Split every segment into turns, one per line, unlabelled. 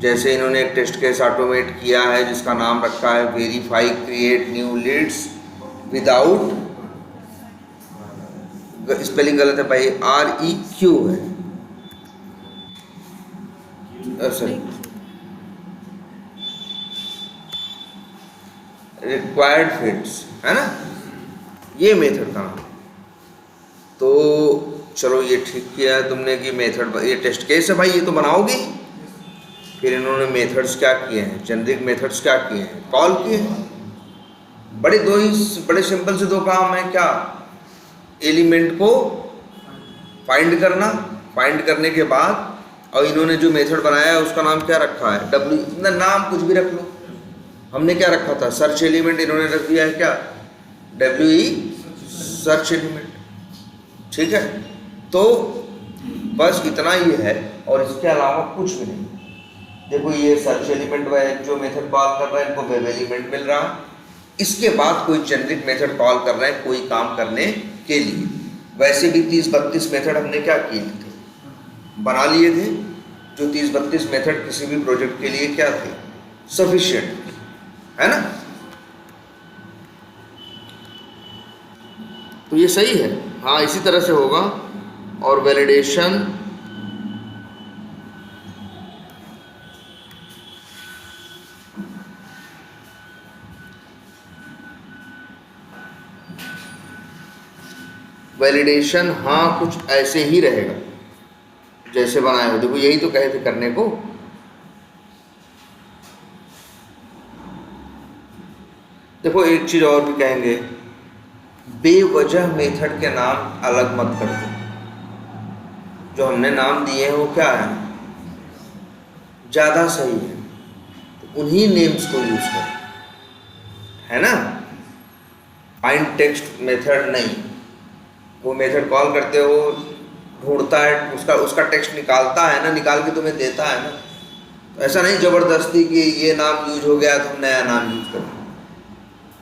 जैसे इन्होंने एक टेस्ट केस ऑटोमेट किया है जिसका नाम रखा है verify create new leads without, spelling गलत है भाई, REQ है, सॉरी, रिक्वायर्ड फिट्स है ना, ये मेथड का नाम। तो चलो ये ठीक किया है तुमने कि मेथड, ये टेस्ट केस है भाई, ये तो बनाओगी। फिर इन्होंने मेथड्स क्या किए हैं, जेनरिक मेथड्स क्या किए हैं, कॉल किए हैं। बड़े सिंपल से दो काम है, क्या, एलिमेंट को फाइंड करना, फाइंड करने के बाद, और इन्होंने जो मेथड बनाया है उसका नाम क्या रखा है, W, नाम कुछ भी रख लो। हमने क्या रखा था, सर्च एलिमेंट, इन्होंने रख दिया है क्या, WE सर्च एलिमेंट, ठीक है। तो बस इतना ही है और इसके अलावा कुछ भी नहीं। देखो ये सर्च एलिमेंट जो मेथड कॉल कर रहा है, इनको वेब एलिमेंट मिल रहा है, इसके बाद कोई जेनरिक मेथड कॉल कर रहे हैं कोई काम करने के लिए। वैसे भी 30-32 मेथड हमने क्या किए थे, बना लिए थे, जो 30-32 मेथड किसी भी प्रोजेक्ट के लिए क्या थे, सफिशिएंट, है ना। तो ये सही है, हाँ इसी तरह से होगा। और वैलिडेशन, वैलिडेशन हाँ कुछ ऐसे ही रहेगा जैसे बनाए हो। देखो यही तो कहे थे करने को। देखो एक चीज और भी कहेंगे, बेवजह मेथड के नाम अलग मत कर दो। जो हमने नाम दिए हैं वो क्या है, ज्यादा सही है, तो उन्हीं नेम्स को यूज करो, है ना। फाइंड टेक्स्ट मेथड नहीं, वो मेथड कॉल करते हो, ढूंढता है, उसका टेक्स्ट निकालता है ना, निकाल के तुम्हें देता है ना। तो ऐसा नहीं जबरदस्ती कि ये नाम यूज हो गया तो हम नया नाम यूज करें।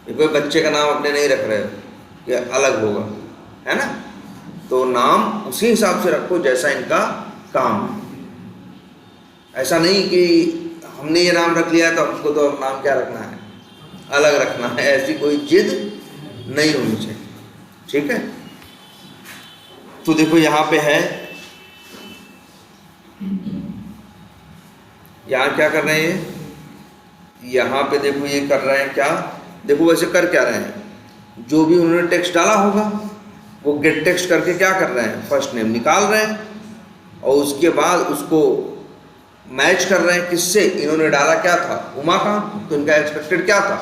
ये कोई बच्चे का नाम अपने नहीं रख रहे हो, ये अलग होगा, है ना। तो नाम उसी हिसाब से रखो जैसा इनका काम है। ऐसा नहीं कि हमने ये नाम रख लिया तो हमको तो नाम क्या रखना है, अलग रखना है, ऐसी कोई जिद नहीं होनी चाहिए, ठीक है। तो देखो यहाँ पे है, यहाँ क्या कर रहे हैं, यहाँ पे देखो ये कर रहे हैं क्या, देखो वैसे कर क्या रहे हैं, जो भी उन्होंने टेक्स्ट डाला होगा वो गेट टेक्स्ट करके क्या कर रहे हैं, फर्स्ट नेम निकाल रहे हैं, और उसके बाद उसको मैच कर रहे हैं किससे, इन्होंने डाला क्या था, उमाकांत, तो इनका एक्सपेक्टेड क्या था,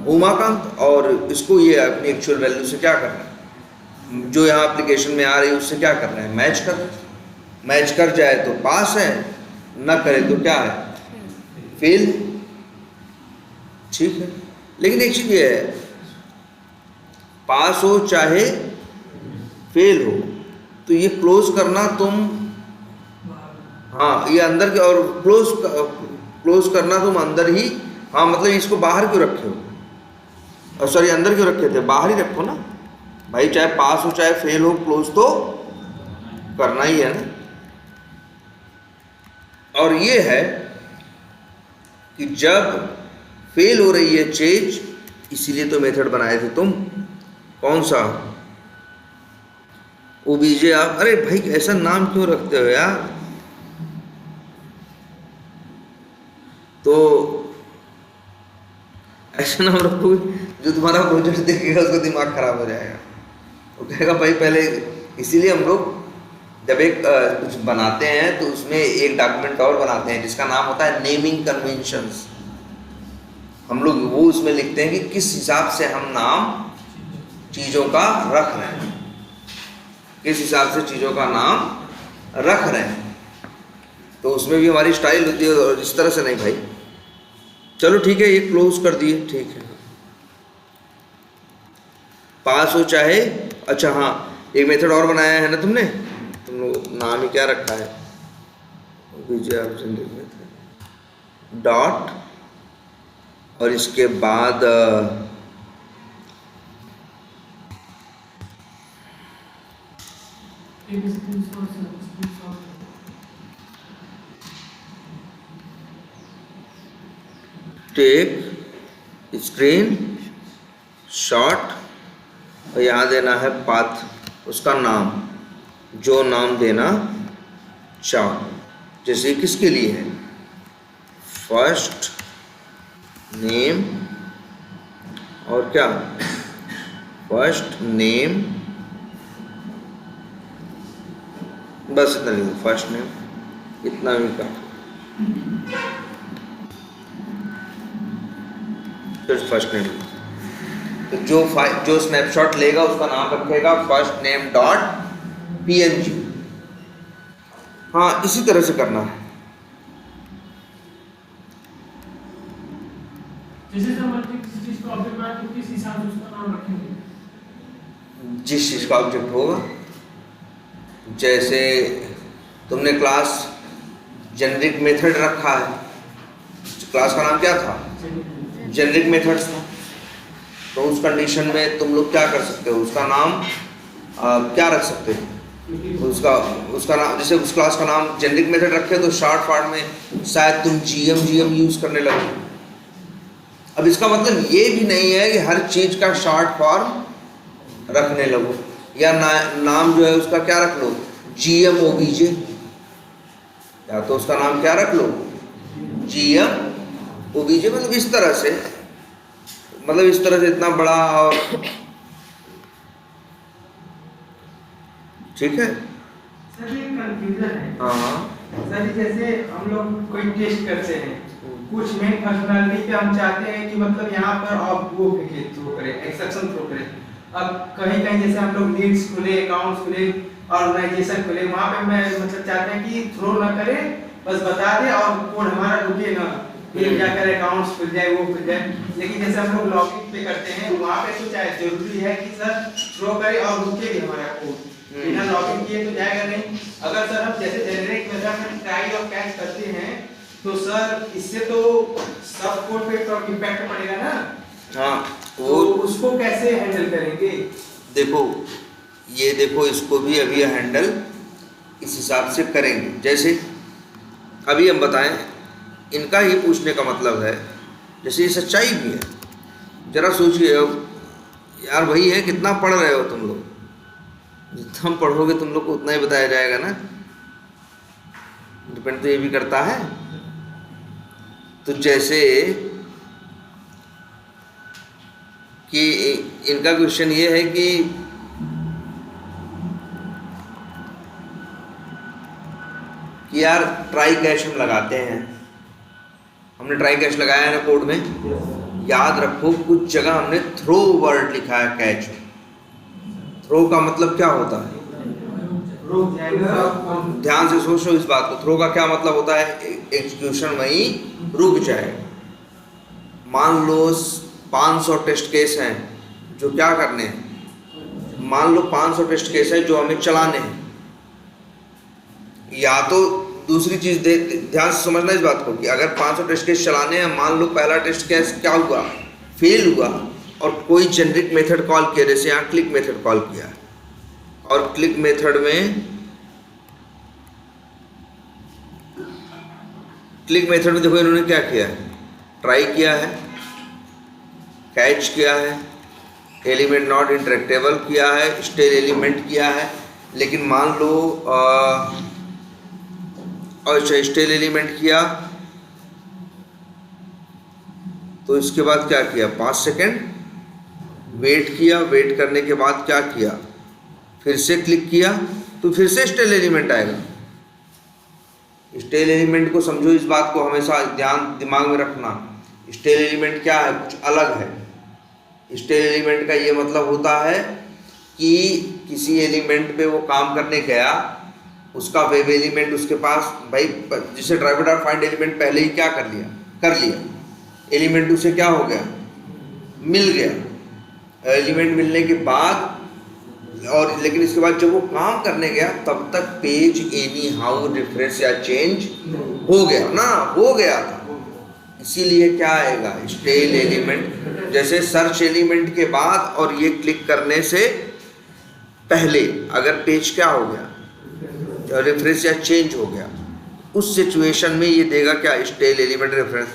उमाकांत, और इसको ये अपनी एक्चुअल वैल्यू से क्या कर रहे हैं, जो यहाँ एप्लीकेशन में आ रही है उससे क्या कर रहे हैं, मैच कर रहे हैं। मैच कर जाए तो पास है, ना करे तो क्या है, फेल, ठीक है। लेकिन एक चीज ये है, पास हो चाहे फेल हो, तो ये क्लोज करना तुम, हाँ ये अंदर के, और क्लोज करना तुम अंदर ही, हाँ मतलब इसको बाहर क्यों रखे हो, और सॉरी अंदर क्यों रखे थे, बाहर ही रखो ना भाई, चाहे पास हो चाहे फेल हो, क्लोज तो करना ही है ना। और ये है कि जब फेल हो रही है चीज, इसीलिए तो मेथड बनाए थे तुम, कौन सा, ओबीजे आप, अरे भाई ऐसा नाम क्यों रखते हो यार। तो ऐसा नाम रखो जो तुम्हारा प्रोजेक्ट देखेगा उसका दिमाग खराब हो जाएगा, वो कहेगा भाई पहले। इसीलिए हम लोग जब एक कुछ बनाते हैं तो उसमें एक डॉक्यूमेंट और बनाते हैं जिसका नाम होता है नेमिंग कन्वेंशंस। हम लोग वो उसमें लिखते हैं कि किस हिसाब से हम नाम चीज़ों का रख रहे हैं, किस हिसाब से चीज़ों का नाम रख रहे हैं, तो उसमें भी हमारी स्टाइल होती है, और इस तरह से नहीं भाई। चलो ठीक है, ये क्लोज कर दिए, ठीक है। पास हो चाहे, अच्छा हाँ एक मेथड और बनाया है ना तुमने, तुम लोग नाम ही क्या रखा है, डॉट, और इसके बाद टेक स्क्रीन शॉट, और यहाँ देना है पाथ, उसका नाम, जो नाम देना चाहो। जैसे किसके लिए है, फर्स्ट नेम, और क्या, फर्स्ट नेम, बस इतना लिखो, फर्स्ट नेम, इतना भी का फर्स्ट नेम। तो जो स्नैपशॉट लेगा उसका नाम रखेगा फर्स्ट नेम डॉट png। हाँ, इसी तरह से करना है।
जैसे किसी चीज का ऑब्जेक्ट बनाए तो किस हिसाब से उसका नाम रखेंगे?
जिस चीज का ऑब्जेक्ट होगा, जैसे तुमने क्लास जेनरिक मेथड रखा है, क्लास का नाम क्या था, जेनरिक मेथड्स था, तो उस कंडीशन में तुम लोग क्या कर सकते हो, उसका नाम क्या रख सकते हो, उसका नाम, जैसे उस क्लास का नाम जेनरिक मेथड रखे तो शॉर्ट फॉर्म में शायद तुम जीएम यूज करने लगे। अब इसका मतलब ये भी नहीं है कि हर चीज का शॉर्ट फॉर्म रखने लगो, या नाम जो है उसका क्या रख लो, GMOBJ, या तो उसका नाम क्या रख लो, GMOBJ। मतलब इस तरह से, इतना बड़ा, और ठीक है।
सर ये कंफ्यूजन है।
हाँ
सर जैसे हम लोग कोई टेस्ट करते हैं, कुछ मेन फंक्शनैलिटी पे हम चाहते हैं कि मतलब यहाँ पर आप वो थ्रो करें, एक्सेप्शन थ्रो करें। अब कहीं कहीं जैसे हम लोग लीड्स खुले, अकाउंट्स खुले, ऑर्गेनाइजेशन खुले, वहाँ पे मैं मतलब चाहते हैं कि थ्रो ना करे, बस बता दे और कोड हमारा रुके ना, ये क्या करे, अकाउंट्स खुल जाए, वो खुल जाए। लेकिन जैसे हम लोग लॉगिन पे करते हैं, वहाँ पे तो चाहे जरूरी है कि सर थ्रो करे और रुके भी हमारा कोड, बिना लॉगिन किए तो जाएगा नहीं। अगर सर हम जैसे जेनरिक मेथड में ट्राई और कैच करते हैं तो सर इससे तो सब कोड पे तो इम्पैक्ट पड़ेगा ना।
हाँ,
तो उसको कैसे हैंडल करेंगे?
देखो इसको भी अभी हैंडल इस हिसाब से करेंगे। जैसे अभी हम बताएं, इनका ये पूछने का मतलब है, जैसे ये सच्चाई भी है, जरा सोचिए यार, वही है, कितना पढ़ रहे हो तुम लोग, जितना पढ़ोगे तुम लोग को उतना ही बताया जाएगा ना, डिपेंड तो ये भी करता है। तो जैसे कि इनका क्वेश्चन ये है कि यार ट्राई कैश हम लगाते हैं, हमने ट्राई कैश लगाया है ना कोड में, याद रखो कुछ जगह हमने थ्रो वर्ड लिखा है कैच में। थ्रो का मतलब क्या होता है, ध्यान से सोचो इस बात को, थ्रो का क्या मतलब होता है, एग्जीक्यूशन वहीं रुक जाए। मान लो 500 टेस्ट केस हैं जो क्या करने हैं, मान लो 500 टेस्ट केस है जो हमें चलाने हैं, या तो दूसरी चीज ध्यान से समझना इस बात को कि अगर 500 टेस्ट केस चलाने हैं, मान लो पहला टेस्ट केस क्या हुआ, फेल हुआ, और कोई जेनरिक मेथड कॉल किया, जैसे यहाँ क्लिक मेथड कॉल किया, और क्लिक मेथड में देखो इन्होंने क्या किया है, ट्राई किया है, कैच किया है, एलिमेंट नॉट इंटरेक्टेबल किया है, स्टेल एलिमेंट किया है। लेकिन मान लो अच्छा स्टेल एलिमेंट किया, तो इसके बाद क्या किया, 5 सेकेंड वेट किया, वेट करने के बाद क्या किया, फिर से क्लिक किया, तो फिर से स्टेल एलिमेंट आएगा। स्टेल एलिमेंट को समझो, इस बात को हमेशा दिमाग में रखना, स्टेल एलिमेंट क्या है, कुछ अलग है। स्टेल एलिमेंट का ये मतलब होता है कि किसी एलिमेंट पे वो काम करने गया, उसका वेब एलिमेंट उसके पास, भाई जिसे ड्राइवर डॉट फाइंड एलिमेंट पहले ही क्या कर लिया, एलिमेंट उसे क्या हो गया, मिल गया। एलिमेंट मिलने के बाद और लेकिन इसके बाद जब वो काम करने गया तब तक पेज एनी हाउ रिफ्रेश या चेंज हो गया ना, हो गया था। इसीलिए क्या आएगा, स्टेल एलिमेंट। जैसे सर्च एलिमेंट के बाद और ये क्लिक करने से पहले अगर पेज क्या हो गया, रिफ्रेश या चेंज हो गया, उस सिचुएशन में ये देगा क्या, स्टेल एलिमेंट रेफरेंस।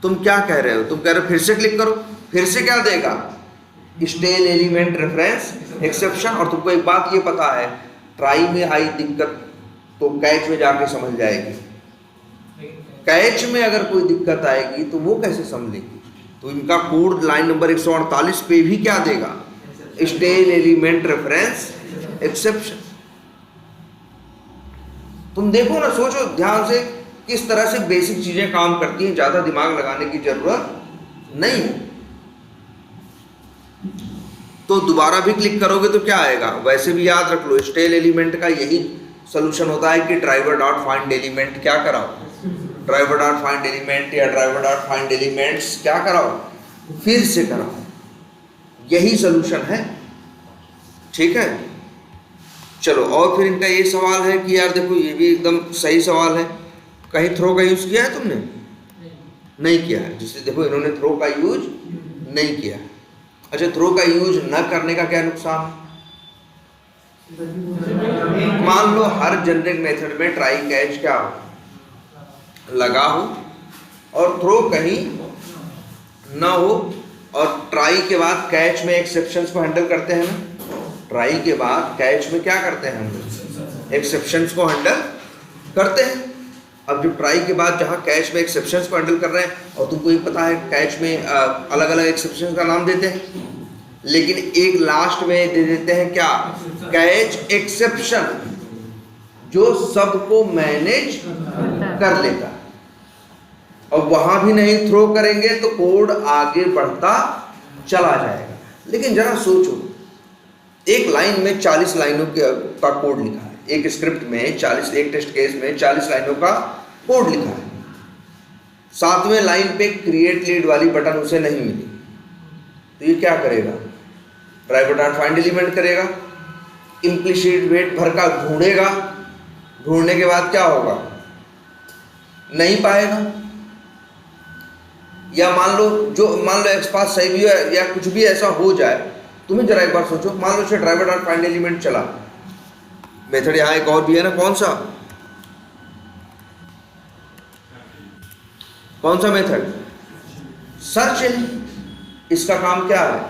तुम क्या कह रहे हो? तुम कह रहे हो फिर से क्लिक करो, फिर से क्या देगा? Stale element reference exception. और तुमको एक बात ये पता है, ट्राई में आई दिक्कत तो कैच में जाके समझ जाएगी। कैच में अगर कोई दिक्कत आएगी तो वो कैसे समझेगी? तो इनका कोड लाइन नंबर 148 पे भी क्या देगा? Stale element reference exception. तुम देखो ना, सोचो ध्यान से किस तरह से बेसिक चीजें काम करती हैं, ज्यादा दिमाग लगाने की जरूरत नहीं है। तो दोबारा भी क्लिक करोगे तो क्या आएगा? वैसे भी याद रख लो, स्टेल एलिमेंट का यही सोल्यूशन होता है कि ड्राइवर डॉट फाइंड एलिमेंट क्या कराओ, ड्राइवर डॉट फाइंड एलिमेंट या ड्राइवर डॉट फाइंड एलिमेंट्स क्या कराओ, फिर से कराओ। यही सोल्यूशन है, ठीक है। चलो, और फिर इनका ये सवाल है कि यार देखो, ये भी एकदम सही सवाल है, कहीं थ्रो का यूज किया है तुमने? नहीं किया है। जिससे देखो इन्होंने थ्रो का यूज नहीं किया है। अच्छा, थ्रो का यूज न करने का क्या नुकसान है? मान लो हर जनरिक मेथड में ट्राई कैच क्या हो, लगा हो और थ्रो कहीं ना हो, और ट्राई के बाद कैच में एक्सेप्शंस को हैंडल करते हैं ना। ट्राई के बाद कैच में क्या करते हैं हम लोग? एक्सेप्शंस को हैंडल करते हैं। अब जो ट्राई के बाद जहाँ कैच में एक्सेप्शंस को हैंडल कर रहे हैं, और तुमको ये पता है कैच में अलग अलग एक्सेप्शंस का नाम देते हैं, लेकिन एक लास्ट में दे देते हैं क्या? कैच एक्सेप्शन, जो सबको मैनेज कर लेता है। और वहां भी नहीं थ्रो करेंगे तो कोड आगे बढ़ता चला जाएगा। लेकिन जरा सोचो, एक लाइन में 40 लाइनों का कोड लिखा है, एक स्क्रिप्ट में 40, एक टेस्ट केस में 40 लाइनों का कोड लिखा है। 7वें लाइन पे क्रिएट लीड वाली बटन उसे नहीं मिली, तो ये क्या करेगा? ड्राइवर डॉट फाइंड एलिमेंट करेगा, इम्प्लिसिट वेट भर का ढूंढेगा, ढूंढने के बाद क्या होगा? नहीं पाएगा। या मान लो एक्सपाथ सही भी है या कुछ भी ऐसा हो जाए, तुम्हें जरा एक बार सोचो, मान लो ड्राइवर डॉट फाइंड एलिमेंट चला, मेथड यहाँ एक और भी है ना, कौन सा मेथड? Search element. इसका काम क्या है?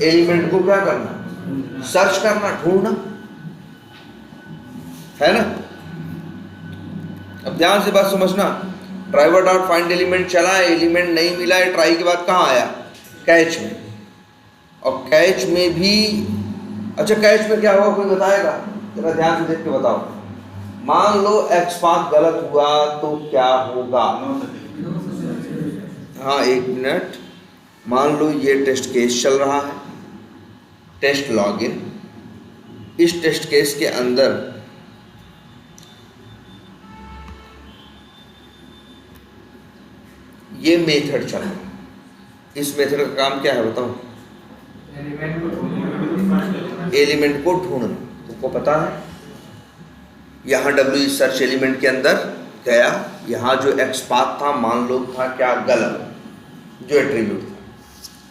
एलिमेंट को क्या करना? सर्च करना, ढूंढना, है ना। अब ध्यान से बात समझना, ड्राइवर डॉट फाइंड एलिमेंट चला, एलिमेंट नहीं मिला है, ट्राई के बाद कहाँ आया? कैच में। और कैच में भी, अच्छा कैच में क्या हुआ कोई बताएगा? जरा ध्यान से देख के बताओ। मान लो एक्सपाथ गलत हुआ तो क्या होगा? हाँ, एक मिनट। मान लो ये टेस्ट केस चल रहा है, टेस्ट लॉगिन। इस टेस्ट केस के अंदर ये मेथड चल रहा है। इस मेथड का काम क्या है बताओ? एलिमेंट को ढूंढना। तुमको पता है, यहाँ डब्ल्यू सर्च एलिमेंट के अंदर गया, यहाँ जो एक्सपाथ था मान लो था क्या? गलत, जो एट्रीब्यूट था।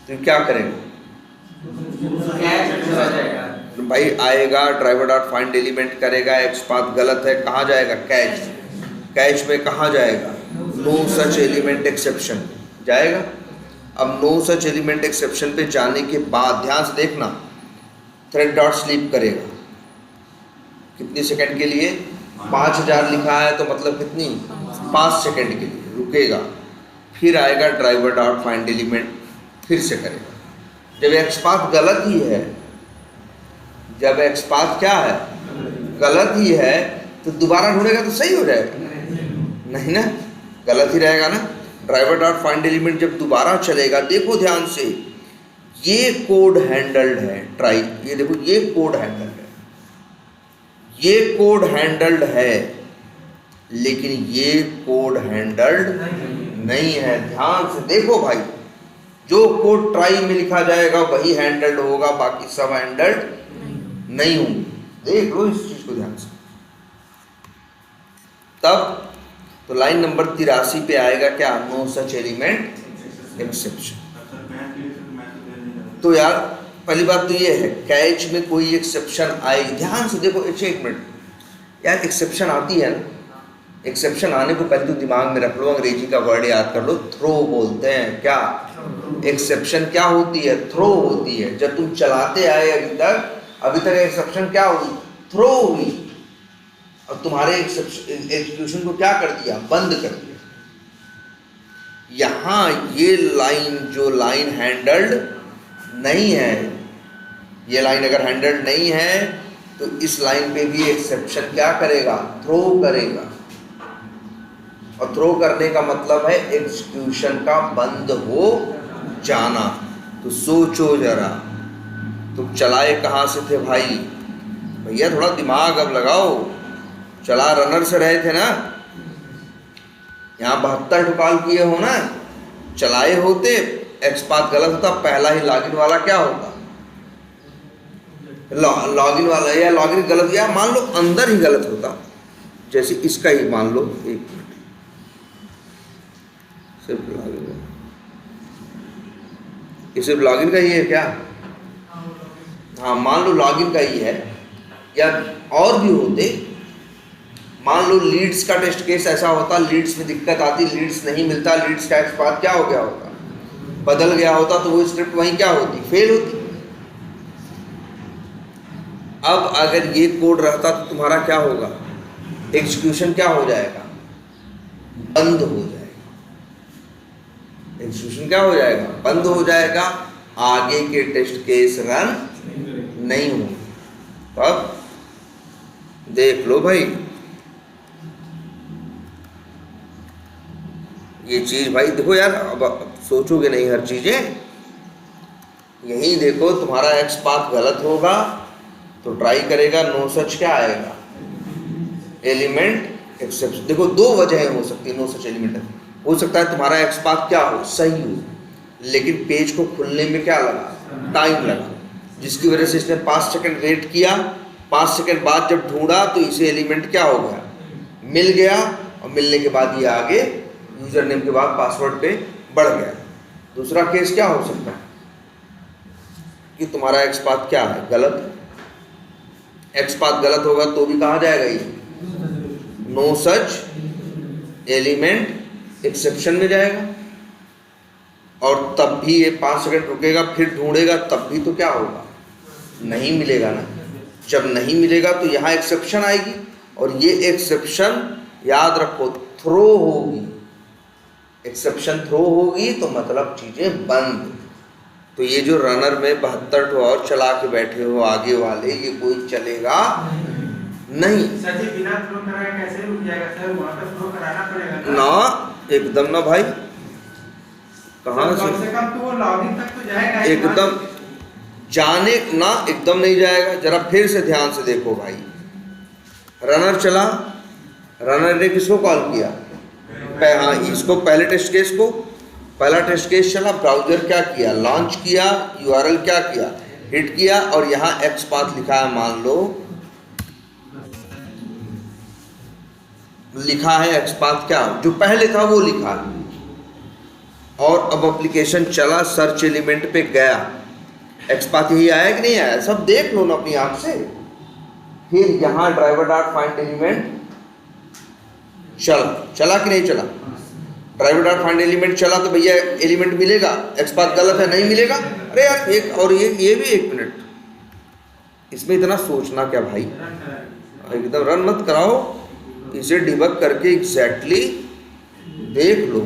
तो क्या करेंगे भाई? आएगा ड्राइवर डॉट फाइंड एलिमेंट करेगा, एक्सपाथ गलत है, कहाँ जाएगा? कैच। कैच में कहाँ जाएगा? नो सच एलिमेंट एक्सेप्शन जाएगा। अब नो सच एलिमेंट एक्सेप्शन पे जाने के बाद ध्यान से देखना, थ्रेड डॉट स्लीप करेगा। कितनी सेकंड के लिए? 5000 लिखा है तो मतलब कितनी? 5 सेकंड के लिए रुकेगा। फिर आएगा ड्राइवर डॉट फाइंड एलिमेंट, फिर से करेगा। जब एक्सपाथ गलत ही है, जब एक्सपाथ क्या है? गलत ही है, तो दोबारा ढूंढेगा तो सही हो जाएगा? नहीं ना, गलत ही रहेगा ना। ड्राइवर डॉट फाइंड एलिमेंट जब दोबारा चलेगा, देखो ध्यान से, ये कोड हैंडल्ड है ट्राई, ये देखो ये कोड हैंडल्ड है, ये कोड हैंडल्ड है, लेकिन ये कोड हैंडल्ड नहीं है। ध्यान से देखो भाई, जो कोड ट्राई में लिखा जाएगा वही हैंडल्ड होगा, बाकी सब हैंडल्ड नहीं होंगे। देख लो इस चीज को ध्यान से। तब तो लाइन नंबर 83 पे आएगा क्या? No such element exception. तो यार पहली बात तो ये है, कैच में कोई एक्सेप्शन आए, ध्यान से देखो। एक मिनट यार, एक्सेप्शन आती है ना, एक्सेप्शन आने को पहले तो दिमाग में रख लो, अंग्रेजी का वर्ड याद कर लो, थ्रो बोलते हैं। क्या एक्सेप्शन क्या होती है? थ्रो होती है। जब तुम चलाते आए अभी तक एक्सेप्शन क्या हुई? थ्रो हुई। और तुम्हारे एग्जीक्यूशन को क्या कर दिया? बंद कर दिया। यहां ये लाइन, जो लाइन हैंडल्ड नहीं है, ये लाइन अगर हैंडल्ड नहीं है तो इस लाइन पे भी एक्सेप्शन क्या करेगा? थ्रो करेगा। और थ्रो करने का मतलब है एग्जीक्यूशन का बंद हो जाना। तो सोचो जरा, तुम चलाए कहाँ से थे भाई? भैया थोड़ा दिमाग अब लगाओ। चला रनर से रहे थे ना, यहाँ 72 कॉल किए हो ना, चलाए होते, एक्सपाथ गलत होता, पहला ही लॉगिन वाला क्या होता? लॉगिन वाला या लॉगिन गलत, या मान लो अंदर ही गलत होता, जैसे इसका ही मान लो, एक मिनट, सिर्फ लॉगिन, ये सिर्फ लॉगिन का ही है क्या? हाँ, मान लो लॉगिन का ही है, या और भी होते। मान लो लीड्स का टेस्ट केस ऐसा होता, लीड्स में दिक्कत आती, लीड्स नहीं मिलता, लीड्स का एक्सपाथ क्या हो गया होता? बदल गया होता, तो वो स्क्रिप्ट वहीं क्या होती? फेल होती। अब अगर ये कोड रहता तो तुम्हारा क्या होगा? एग्जीक्यूशन क्या हो जाएगा? बंद हो जाएगा। एग्जीक्यूशन क्या हो जाएगा? बंद हो जाएगा। आगे के टेस्ट केस रन नहीं होंगे। तो अब देख लो भाई, ये चीज भाई देखो यार, अब सोचोगे नहीं हर चीजें। यही देखो, तुम्हारा एक्सपाथ गलत होगा तो ट्राई करेगा, नो सच क्या आएगा? Element exception. देखो दो वजह हो सकती है नो सच एलिमेंट। हो सकता है तुम्हारा एक्सपाथ क्या हो? सही हो, लेकिन पेज को खुलने में क्या लगा? टाइम लगा, जिसकी वजह से इसने 5 सेकंड वेट किया। 5 सेकंड बाद जब ढूंढा तो इसे एलिमेंट क्या हो गया? मिल गया। और मिलने के बाद ये आगे यूजर नेम के बाद पासवर्ड पे बढ़ गया। दूसरा केस क्या हो सकता है कि तुम्हारा एक्सपाथ क्या है? गलत है। एक्सपाथ गलत होगा तो भी कहा जाएगा ये नो सच एलिमेंट एक्सेप्शन में जाएगा। और तब भी ये 5 सेकंड रुकेगा, फिर ढूंढेगा, तब भी तो क्या होगा? नहीं मिलेगा ना। जब नहीं मिलेगा तो यहाँ एक्सेप्शन आएगी, और ये एक्सेप्शन याद रखो थ्रो होगी। एक्सेप्शन थ्रो होगी तो मतलब चीजें बंद। तो ये जो रनर में 72 और चला के बैठे हो आगे वाले, ये कोई चलेगा नहीं।
सर जी बिना थ्रो कराए कैसे रुक जाएगा सर? वहाँ पे थ्रो कराना पड़ेगा
ना, एकदम ना भाई, कहाँ से?
कम तो वो लॉगिन तक तो जाएगा
एकदम जाने ना, एकदम नहीं जाएगा। जरा फिर से ध्यान से देखो भाई, रनर चला, रनर ने किसको कॉल किया? हाँ, इसको, पहले टेस्ट केस को। पहला टेस्ट केस चला, ब्राउजर क्या किया? लॉन्च किया, यूआरएल क्या किया? हिट किया, और यहाँ एक्सपाथ लिखा है, मान लो लिखा है एक्सपाथ क्या जो पहले था वो लिखा है। और अब एप्लीकेशन चला, सर्च एलिमेंट पे गया, एक्सपाथ यही आया कि नहीं आया? सब देख लो ना अपनी आंख से। फिर यहाँ ड्राइवर डॉट फाइंड एलिमेंट चला कि नहीं चला? ड्राइवर डॉट फाइंड एलिमेंट चला तो भैया एलिमेंट मिलेगा। एक्सपाथ गलत है, नहीं मिलेगा। अरे यार एक और ये भी 1 मिनट, इसमें इतना सोचना क्या भाई? एकदम रन मत कराओ, इसे डिबग करके एग्जैक्टली देख लो।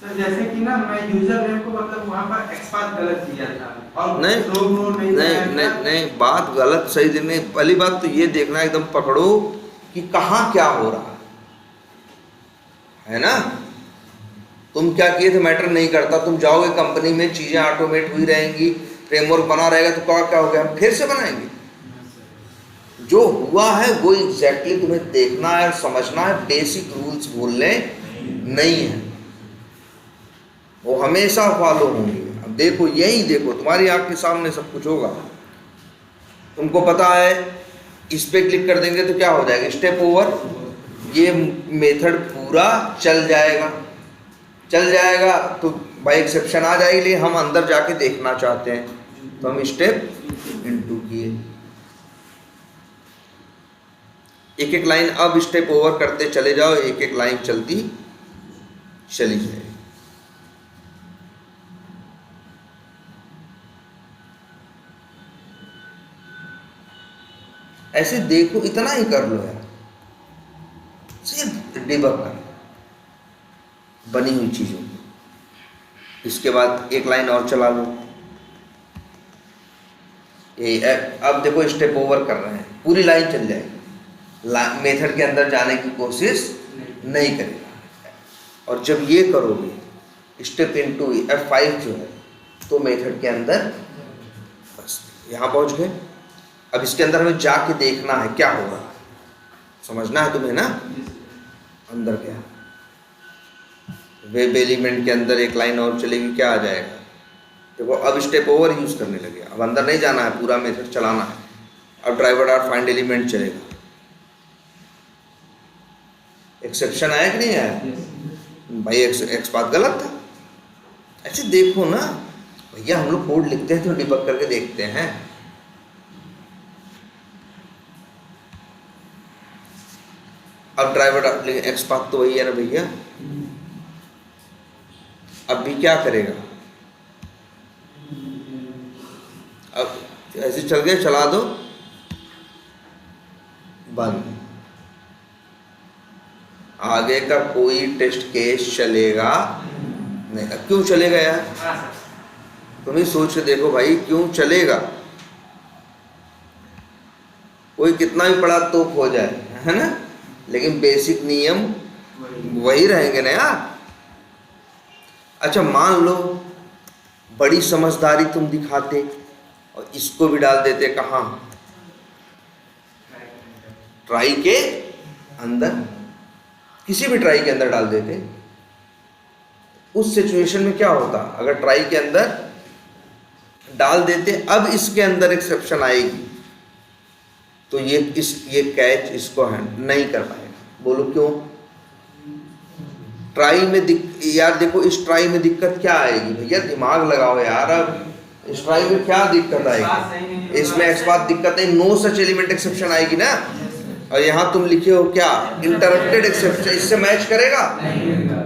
सर जैसे कि ना मैं यूजर नेम को मतलब वहाँ पर एक्सपाथ गलत दिया था और
नहीं, बात गलत सही देने। पहली बात तो ये देखना, एकदम पकड़ो कि कहाँ क्या हो रहा है ना। तुम क्या किए थे मैटर नहीं करता, तुम जाओगे कंपनी में, चीजें ऑटोमेट हुई रहेंगी, फ्रेमवर्क बना रहेगा, तो क्या हो गया? हम फिर से बनाएंगे। जो हुआ है वो एग्जैक्टली तुम्हें देखना है, समझना है। बेसिक रूल्स भूलने नहीं है, वो हमेशा फॉलो होंगे। अब देखो, यही देखो, तुम्हारी आंख के सामने सब कुछ होगा। तुमको पता है, इस पे क्लिक कर देंगे तो क्या हो जाएगा? Step over. ये मेथड पूरा चल जाएगा। तो भाई एक्सेप्शन आ जाएगी, लेकिन हम अंदर जाके देखना चाहते हैं, तो हम स्टेप इनटू किए। एक एक लाइन अब स्टेप ओवर करते चले जाओ, एक एक लाइन चलती चली जाएगी। ऐसे देखो, इतना ही कर लो यार, सिर्फ डिबग कर बनी हुई चीजों को। इसके बाद एक लाइन और चला लो। ये अब देखो स्टेप ओवर कर रहे हैं, पूरी लाइन चल जाएगी, मेथड के अंदर जाने की कोशिश नहीं करेगा। और जब ये करोगे स्टेप इनटू F5 जो है, तो मेथड के अंदर बस यहाँ पहुँच गए। अब इसके अंदर हमें जाके देखना है क्या होगा, समझना है तुम्हें ना। अंदर क्या वेब एलिमेंट के अंदर एक लाइन और चलेगी, क्या आ जाएगा देखो। अब स्टेप ओवर यूज करने लगे, अब अंदर नहीं जाना है, पूरा मेथड चलाना है। अब ड्राइवर डॉट फाइंड एलिमेंट चलेगा। एक्सेप्शन आया कि नहीं आया भाई? एक्स बात गलत था। ऐसे देखो ना भैया, हम लोग कोड लिखते हैं तो डिबग करके देखते हैं। अब ड्राइवर लेकिन एक्स पाथ तो वही है ना भैया। अब भी क्या करेगा? अब ऐसे चल गए, चला दो, बंद। आगे का कोई टेस्ट केस चलेगा नहीं। क्यों चलेगा यार? तुम ही सोच के देखो भाई, क्यों चलेगा? कोई कितना भी पढ़ा तो हो जाए, है ना, लेकिन बेसिक नियम वही रहेंगे ना यार। अच्छा मान लो बड़ी समझदारी तुम दिखाते और इसको भी डाल देते कहाँ? ट्राई के अंदर, किसी भी ट्राई के अंदर डाल देते। उस सिचुएशन में क्या होता अगर ट्राई के अंदर डाल देते? अब इसके अंदर एक्सेप्शन आएगी तो ये कैच इसको हैंड नहीं कर पाएगा। बोलो क्यों? ट्राई में यार देखो, इस ट्राई में दिक्कत क्या आएगी भैया? दिमाग लगाओ यार। अब इस ट्राई में क्या दिक्कत आएगी? इसमें एक्स बात दिक्कत है, नो सच एलिमेंट एक्सेप्शन आएगी ना। और यहाँ तुम लिखे हो क्या? Interrupted exception. इससे मैच करेगा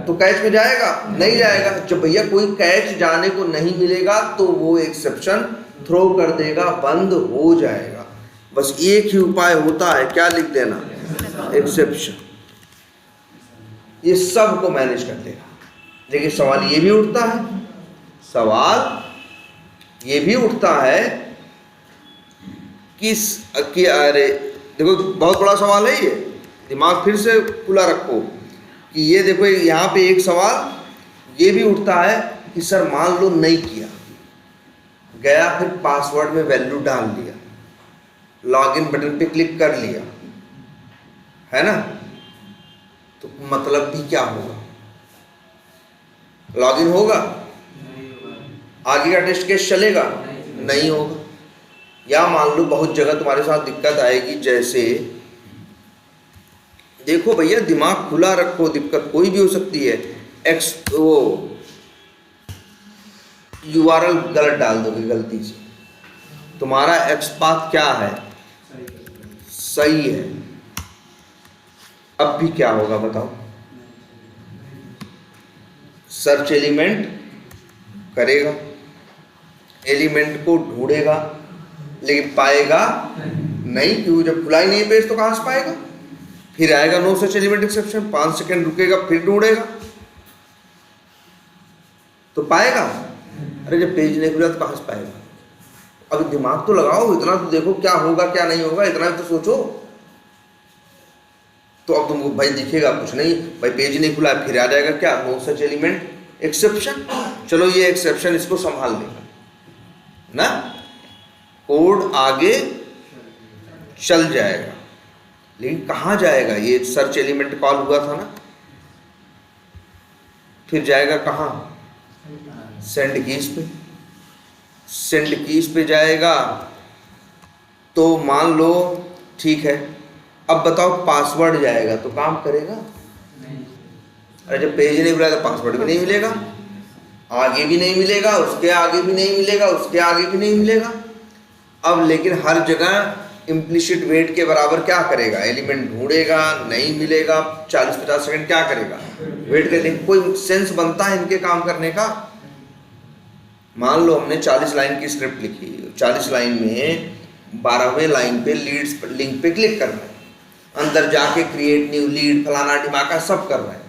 तो कैच में जाएगा? नहीं जाएगा। जब भैया कोई कैच जाने को नहीं मिलेगा तो वो एक्सेप्शन थ्रो कर देगा, बंद हो जाएगा। बस एक ही उपाय होता है, क्या लिख देना? एक्सेप्शन। ये सब को मैनेज कर देगा। लेकिन सवाल ये भी उठता है, कि अरे देखो बहुत बड़ा सवाल है ये, दिमाग फिर से खुला रखो कि ये देखो यहाँ पे एक सवाल ये भी उठता है कि सर मान लो नहीं किया, गया फिर पासवर्ड में वैल्यू डाल दिया, लॉगिन बटन पे क्लिक कर लिया, है ना, तो मतलब भी क्या होगा? लॉगिन होगा? आगे का टेस्ट केस चलेगा? नहीं होगा। या मान लो बहुत जगह तुम्हारे साथ दिक्कत आएगी, जैसे देखो भैया दिमाग खुला रखो, दिक्कत कोई भी हो सकती है। वो URL गलत डाल दोगे गलती से, तुम्हारा एक्स पाथ क्या है? सही है। अब भी क्या होगा बताओ? सर्च एलिमेंट करेगा, एलिमेंट को ढूंढेगा, लेकिन पाएगा नहीं। क्यों? जब खुला ही नहीं पेज तो कहां से पाएगा? फिर आएगा no such element exception, 5 second रुकेगा, फिर ढूंढेगा तो पाएगा। अरे जब पेज नहीं खुला तो कहां से पाएगा? अब दिमाग तो लगाओ, इतना तो देखो क्या होगा क्या नहीं होगा, इतना तो सोचो। तो अब तुमको भाई दिखेगा कुछ नहीं, भाई पेज नहीं खुला, फिर आ जाएगा क्या? No such element exception. चलो ये एक्सेप्शन इसको संभाल लेगा ना, कोड आगे चल जाएगा। लेकिन कहाँ जाएगा? ये सर्च एलिमेंट कॉल हुआ था ना, फिर जाएगा कहाँ? सेंड कीज पे। सेंड कीज पे जाएगा तो मान लो ठीक है, अब बताओ पासवर्ड जाएगा तो काम करेगा? अरे जब पेज नहीं मिला तो पासवर्ड भी नहीं मिलेगा। आगे भी नहीं मिलेगा, उसके आगे भी नहीं मिलेगा, उसके आगे भी नहीं मिलेगा। अब लेकिन हर जगह इम्प्लिसिट वेट के बराबर क्या करेगा, एलिमेंट ढूंढेगा, नहीं मिलेगा, 40-50 सेकंड क्या करेगा, वेट कर लेंगे। कोई सेंस बनता है इनके काम करने का? मान लो हमने 40 लाइन की स्क्रिप्ट लिखी, 40 लाइन में 12वें लाइन पे लीड्स लिंक पे क्लिक करना है, अंदर जाके क्रिएट न्यू लीड फलाना ढिमाका सब कर रहे हैं।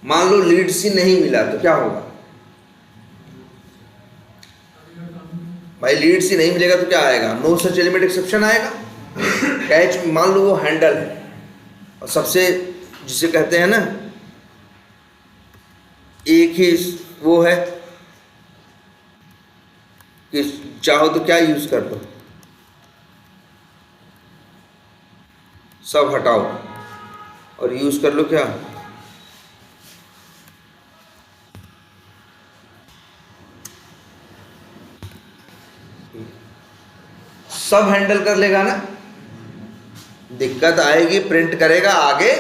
मान लो लीड्स ही नहीं मिला तो क्या होगा भाई? लीड्स ही नहीं मिलेगा तो क्या आएगा? नो सच एलिमेंट एक्सेप्शन आएगा। कैच मान लो वो हैंडल है, और सबसे जिसे कहते हैं ना एक ही वो है कि चाहो तो क्या यूज कर दो, सब हटाओ और यूज कर लो क्या? सब हैंडल कर लेगा ना। दिक्कत आएगी, प्रिंट करेगा आगे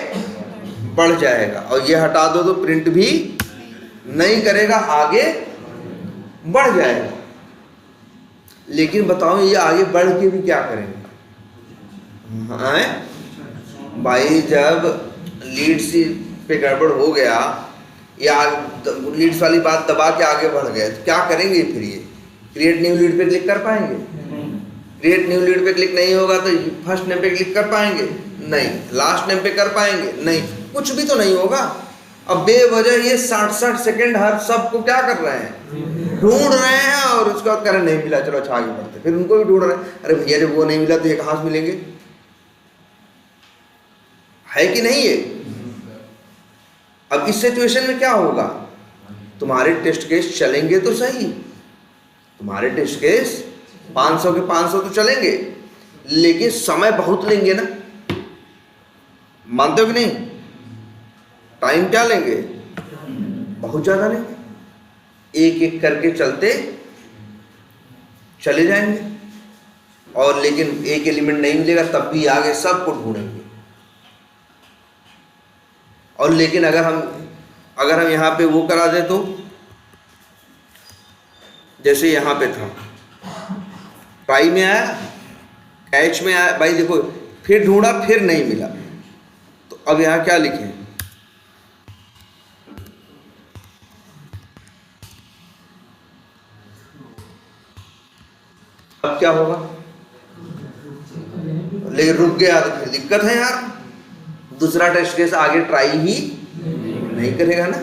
बढ़ जाएगा, और ये हटा दो तो प्रिंट भी नहीं करेगा, आगे बढ़ जाएगा। लेकिन बताओ ये आगे बढ़ के भी क्या करेंगे? हाँ भाई, जब लीड्स पे गड़बड़ हो गया या लीड्स वाली बात दबा के आगे बढ़ गए तो क्या करेंगे फिर? ये क्रिएट न्यू लीड पे क्लिक कर पाएंगे? क्रिएट न्यू लीड पे क्लिक नहीं होगा तो फर्स्ट नेम पे क्लिक कर पाएंगे? नहीं। लास्ट नेम पे कर पाएंगे? नहीं। कुछ भी तो नहीं होगा। अब बेवजह ये 60-60 सेकंड हर सबको क्या कर रहे हैं, ढूंढ रहे हैं, और उसके बाद कह रहे नहीं मिला, चलो अच्छा आगे बढ़ते। फिर उनको भी ढूंढ रहे हैं, अरे भैया जब वो नहीं मिला तो ये कहाँ से मिलेंगे? है कि नहीं ये? अब इस सिचुएशन में क्या होगा? तुम्हारे टेस्ट केस चलेंगे तो सही, तुम्हारे टेस्ट केस 500 के 500 तो चलेंगे, लेकिन समय बहुत लेंगे ना। मानते हो कि नहीं? टाइम क्या लेंगे? बहुत ज्यादा लेंगे। एक एक करके चलते चले जाएंगे, और लेकिन एक एलिमेंट नहीं मिलेगा तब भी आगे सबको ढूंढेंगे। और लेकिन अगर हम यहां पे वो करा दे तो, जैसे यहां पे था, ट्राई में आया, कैच में आया, भाई देखो फिर ढूंढा फिर नहीं मिला, तो अब यहां क्या लिखें? अब क्या होगा? लेकिन रुक गया तो फिर दिक्कत है यार, दूसरा टेस्ट केस आगे ट्राई ही नहीं करेगा ना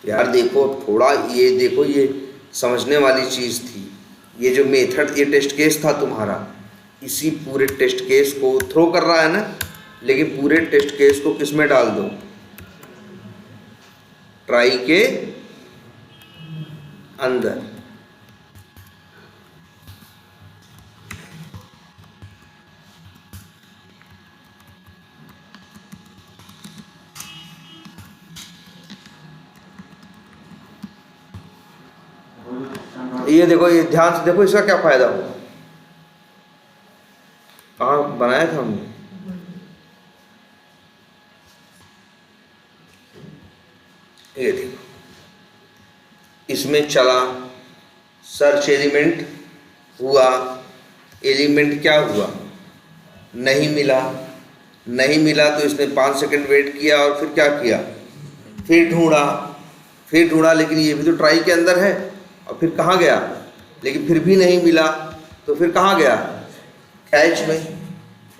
यार। देखो थोड़ा ये देखो, ये समझने वाली चीज थी। ये जो मेथड, ये टेस्ट केस था तुम्हारा, इसी पूरे टेस्ट केस को थ्रो कर रहा है ना, लेकिन पूरे टेस्ट केस को किस में डाल दो? ट्राई के अंदर। ये देखो, ये ध्यान से देखो, इसका क्या फायदा हुआ? कहाँ बनाया था हमने? ये देखो, इसमें चला, सर्च एलिमेंट हुआ, एलिमेंट क्या हुआ? नहीं मिला। नहीं मिला तो इसने 5 सेकंड वेट किया, और फिर क्या किया? फिर ढूंढा, लेकिन ये भी तो ट्राई के अंदर है, और फिर कहाँ गया? लेकिन फिर भी नहीं मिला, तो फिर कहाँ गया? कैच में।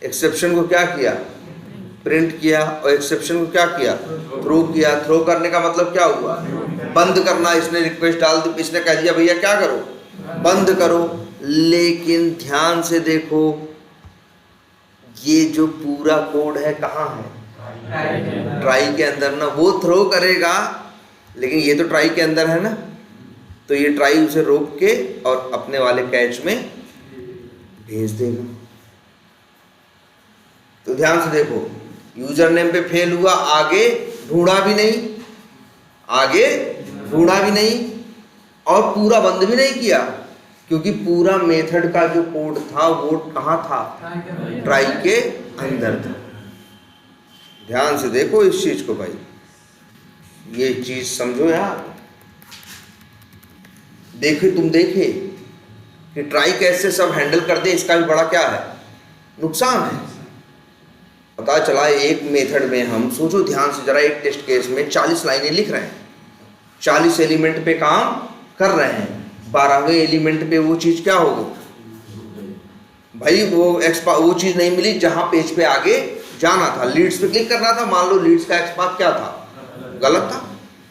एक्सेप्शन को क्या किया? प्रिंट किया, और एक्सेप्शन को क्या किया? थ्रो किया। थ्रो करने का मतलब क्या हुआ? बंद करना। इसने रिक्वेस्ट डाल दी, इसने कह दिया भैया क्या करो, बंद करो। लेकिन ध्यान से देखो, ये जो पूरा कोड है कहाँ है? ट्राई के अंदर ना। वो थ्रो करेगा, लेकिन ये तो ट्राई के अंदर है ना, तो ये ट्राई उसे रोक के और अपने वाले कैच में भेज देगा। तो ध्यान से देखो, यूजर नेम पे फेल हुआ, आगे ढूंढा भी नहीं, और पूरा बंद भी नहीं किया, क्योंकि पूरा मेथड का जो कोड था वो कहाँ था? ट्राई के अंदर था। ध्यान से देखो इस चीज को भाई, ये चीज समझो यार। देखे तुम देखे कि ट्राई कैसे सब हैंडल कर दे, इसका भी बड़ा क्या है नुकसान है। पता चला एक मेथड में हम, सोचो ध्यान से जरा, एक टेस्ट केस में 40 लाइनें लिख रहे हैं, 40 एलिमेंट पे काम कर रहे हैं, 12वें एलिमेंट पे वो चीज़ क्या हो गई भाई, वो चीज़ नहीं मिली जहां पेज पे आगे जाना था, लीड्स पे क्लिक करना था, मान लो लीड्स का एक्सपाथ क्या था, गलत था,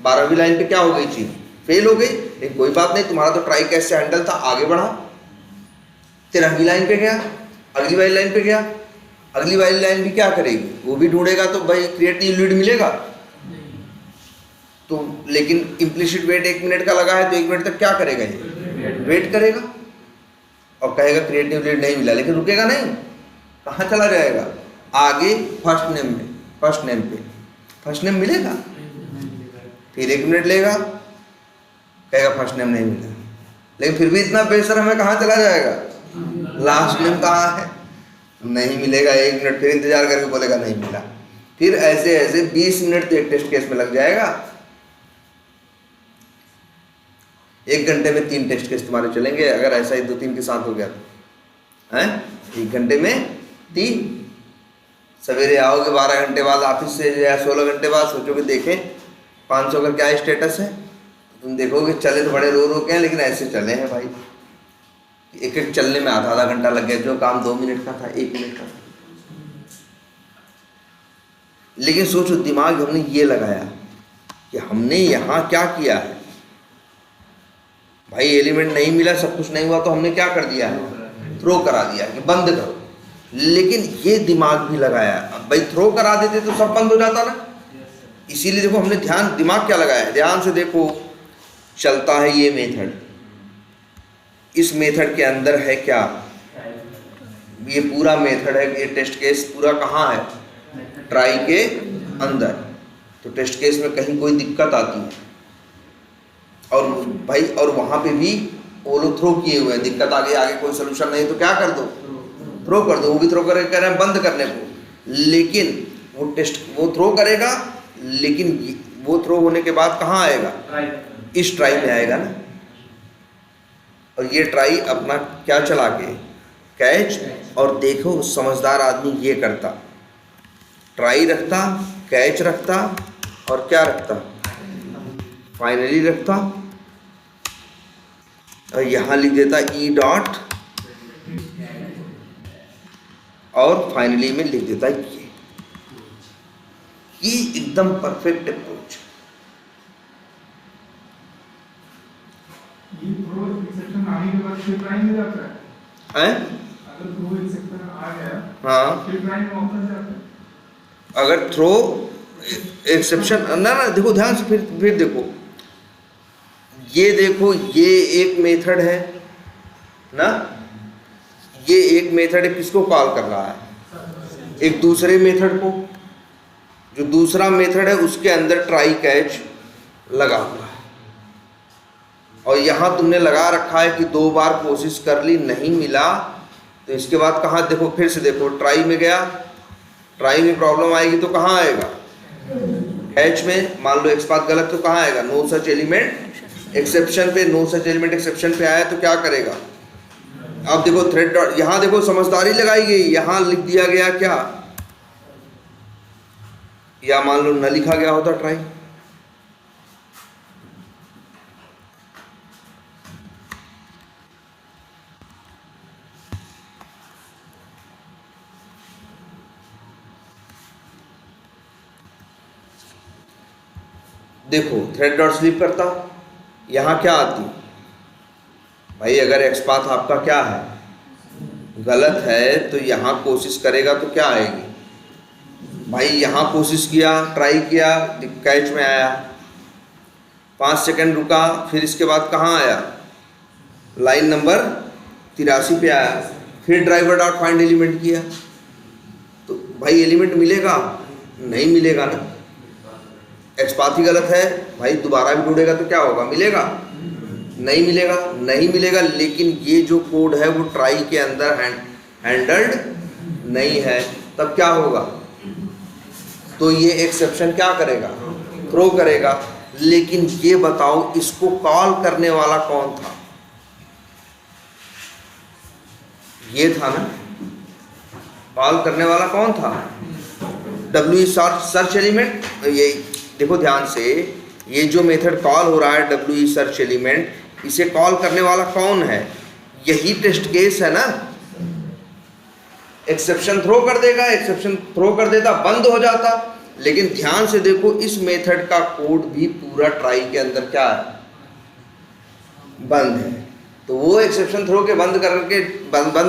12वीं लाइन पे क्या हो गई, चीज फेल हो गई। लेकिन कोई बात नहीं, तुम्हारा तो ट्राई कैसे हैंडल था, आगे बढ़ा, 13वीं लाइन पे गया, अगली वाली लाइन पे गया, अगली वाली लाइन भी क्या करेगी, वो भी ढूंढेगा, तो भाई क्रिएट न्यू लीड मिलेगा तो, लेकिन इम्प्लिसिट वेट 1 मिनट का लगा है तो 1 मिनट तक क्या करेगा, ये वेट करेगा और कहेगा क्रिएट न्यू लीड नहीं मिला, लेकिन रुकेगा नहीं, कहाँ चला जाएगा आगे, फर्स्ट नेम में, फर्स्ट नेम पे फर्स्ट नेम मिलेगा, फिर 1 मिनट लेगा, कहेगा फर्स्ट नेम नहीं मिला, लेकिन फिर भी इतना बेशर्म है, कहाँ चला जाएगा, लास्ट नेम कहाँ है, नहीं मिलेगा, 1 मिनट फिर इंतजार करके बोलेगा नहीं मिला, फिर ऐसे ऐसे 20 मिनट तो एक टेस्ट केस में लग जाएगा। 1 घंटे में 3 टेस्ट केस तुम्हारे चलेंगे, अगर ऐसा ही 2-3 के साथ हो गया तो हैं, 1 घंटे में 3, सवेरे आओगे 12 घंटे बाद ऑफिस से या 16 घंटे बाद, सोचोगे देखें 500 का क्या स्टेटस है, तुम देखोगे चले तो बड़े रो के हैं, लेकिन ऐसे चले हैं भाई, एक एक चलने में आधा घंटा लग गया, जो काम 2 मिनट का था 1 मिनट का था। लेकिन सोचो दिमाग हमने ये लगाया कि हमने यहाँ क्या किया है भाई, एलिमेंट नहीं मिला, सब कुछ नहीं हुआ, तो हमने क्या कर दिया है, थ्रो करा दिया कि बंद करो। लेकिन ये दिमाग भी लगाया, अब भाई थ्रो करा देते तो सब बंद हो जाता ना, इसीलिए देखो हमने दिमाग क्या लगाया है, ध्यान से देखो, चलता है ये मेथड, इस मेथड के अंदर है क्या, ये पूरा मेथड है, ये टेस्ट केस पूरा कहाँ है, ट्राई के अंदर। तो टेस्ट केस में कहीं कोई दिक्कत आती है और भाई, और वहाँ पे भी वो लोग थ्रो किए हुए हैं, दिक्कत आ गई, आगे कोई सोल्यूशन नहीं तो क्या कर दो, थ्रो कर दो, वो भी थ्रो कर रहे हैं बंद करने को, लेकिन वो थ्रो करेगा, लेकिन वो थ्रो होने के बाद कहाँ आएगा, इस ट्राई में आएगा ना। और ये ट्राई अपना क्या चला के, कैच, और देखो समझदार आदमी ये करता, ट्राई रखता, कैच रखता, और क्या रखता, फाइनली रखता, और यहाँ लिख देता ई डॉट, और फाइनली में लिख देता ये एकदम परफेक्ट अप्रोच।
ये थ्रो एक्सेप्शन आने के बाद फिर ट्राई में जाता है, अगर थ्रो एक्सेप्शन आ गया, हाँ, फिर ट्राई में वापस जाता है।
अगर थ्रो एक्सेप्शन ना देखो ध्यान से, फिर देखो, ये देखो, ये एक मेथड है ना, ये एक मेथड है, किसको कॉल कर रहा है, एक दूसरे मेथड को, जो दूसरा मेथड है उसके अंदर ट्राई कैच लगा हुआ है, और यहाँ तुमने लगा रखा है कि 2 बार कोशिश कर ली, नहीं मिला, तो इसके बाद कहाँ देखो, फिर से देखो, ट्राई में गया, ट्राई में प्रॉब्लम आएगी तो कहाँ आएगा, कैच में, मान लो एक्सपाथ गलत तो कहाँ आएगा, नो सच एलिमेंट एक्सेप्शन पे, नो सच एलिमेंट एक्सेप्शन पे आया तो क्या करेगा, अब देखो थ्रेड डॉट, यहाँ देखो समझदारी लगाई गई, यहाँ लिख दिया गया क्या, या मान लो न लिखा गया होता ट्राई, देखो थ्रेड डॉट स्लीप करता, यहाँ क्या आती भाई, अगर एक्सपाथ आपका क्या है, गलत है, तो यहाँ कोशिश करेगा तो क्या आएगी भाई, यहाँ कोशिश किया, ट्राई किया, कैच में आया, 5 सेकंड रुका, फिर इसके बाद कहाँ आया, लाइन नंबर 83 पे आया, फिर ड्राइवर डॉट फाइंड एलिमेंट किया, तो भाई एलिमेंट मिलेगा, नहीं मिलेगा ना, एक्सपाथ ही गलत है भाई, दोबारा भी ढूंढेगा तो क्या होगा, मिलेगा, नहीं मिलेगा, नहीं मिलेगा, लेकिन ये जो कोड है वो ट्राई के अंदर हैंडल्ड नहीं है, तब क्या होगा, तो ये एक्सेप्शन क्या करेगा, थ्रो करेगा। लेकिन ये बताओ इसको कॉल करने वाला कौन था, ये था ना, कॉल करने वाला कौन था? W search element. ये देखो ध्यान से, ये जो मेथड कॉल हो रहा है डब्ल्यू सर्च एलिमेंट, इसे कॉल करने वाला कौन है? यही टेस्ट केस है ना। एक्सेप्शन थ्रो कर देगा, एक्सेप्शन थ्रो कर देता, बंद हो जाता। लेकिन ध्यान से देखो, इस मेथड का कोड भी पूरा ट्राई के अंदर क्या है? बंद है। तो वो एक्सेप्शन थ्रो के बंद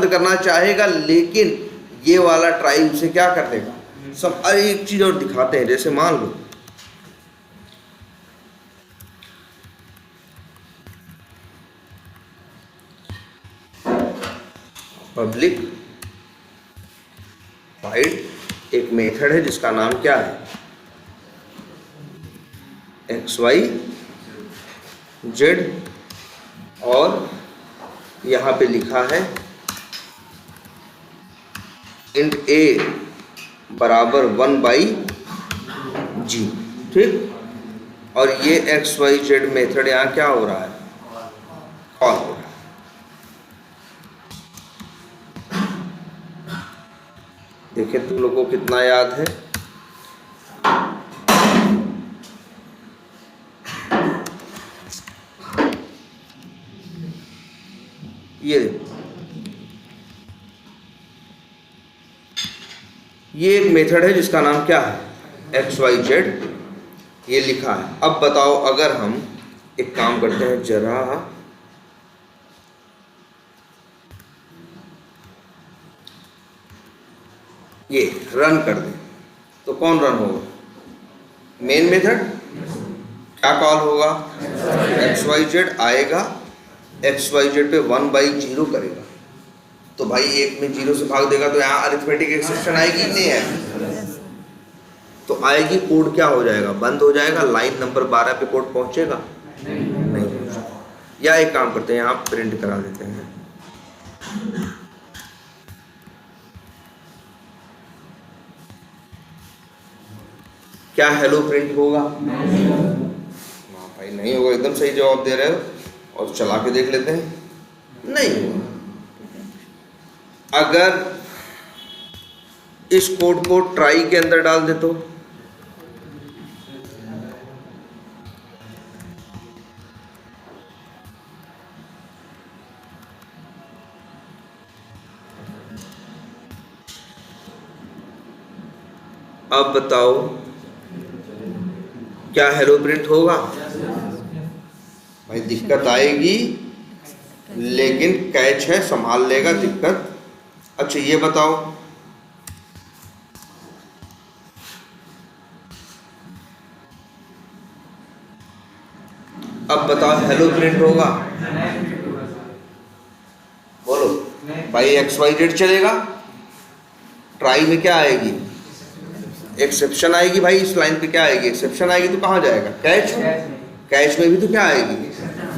करना चाहेगा, लेकिन ये वाला ट्राई उसे क्या कर देगा? सब। अरे एक चीज और दिखाते हैं, जैसे मान लो पब्लिक वाइड एक मेथड है जिसका नाम क्या है? XYZ, और यहाँ पे लिखा है int a बराबर 1/g, ठीक। और ये XYZ मेथड यहाँ क्या हो रहा है? कॉल हो रहा है। देखिए तुम लोगों को कितना याद है? ये एक मेथड है जिसका नाम क्या है? XYZ, ये लिखा है। अब बताओ, अगर हम एक काम करते हैं, जरा ये रन कर दें, तो कौन रन होगा? Main method. क्या कॉल होगा? XYZ आएगा, XYZ पे 1/0 करेगा। तो भाई 1 में 0 से भाग देगा तो यहाँ अरिथमेटिक एक्सेप्शन आएगी, नहीं है? तो आएगी, कोड क्या हो जाएगा? बंद हो जाएगा। लाइन नंबर 12 पे कोड पहुंचेगा? नहीं पहुंचेगा। या एक काम करते हैं, यहाँ प्रिंट करा देते हैं। क्या हेलो प्रिंट होगा? हाँ भाई नहीं होगा, एकदम सही जवाब दे रहे हो। और चला के देख लेते हैं, नहीं होगा। अगर इस कोड को ट्राई के अंदर डाल दे तो अब बताओ, क्या हेलो प्रिंट होगा? भाई दिक्कत आएगी, लेकिन कैच है, संभाल लेगा दिक्कत। अच्छा ये बताओ, अब बताओ हेलो प्रिंट होगा? बोलो भाई। XYZ चलेगा, ट्राई में क्या आएगी? एक्सेप्शन आएगी। भाई इस लाइन पे क्या आएगी? एक्सेप्शन आएगी। तो कहाँ जाएगा? कैच। कैच में भी तो क्या आएगी?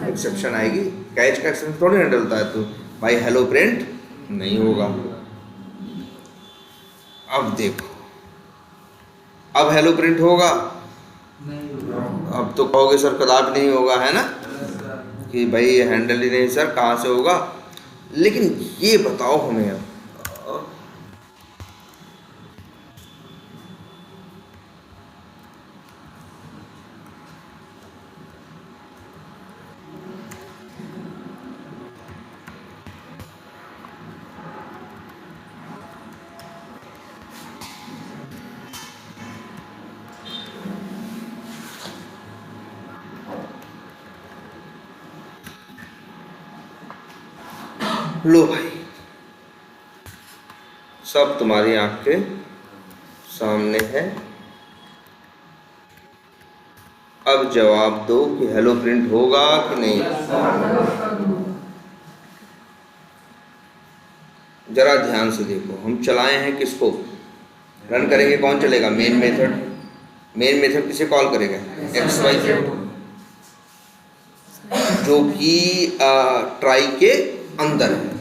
एक्सेप्शन आएगी। कैच का एक्सेप्शन थोड़ी ना डलता है। तो भाई हेलो प्रिंट नहीं होगा। अब देखो, अब हेलो प्रिंट होगा? अब तो कहोगे सर कदापि नहीं होगा, है ना, कि भाई हैंडल ही नहीं सर, कहाँ से होगा? लेकिन ये बताओ हमें, अब लो भाई, सब तुम्हारी आंख के सामने है। अब जवाब दो कि हेलो प्रिंट होगा कि नहीं। जरा ध्यान से देखो, हम चलाए हैं किसको? रन करेंगे, कौन चलेगा? Main method. मेन मेथड किसे कॉल करेगा? XYZ, जो कि ट्राई के अंदर है।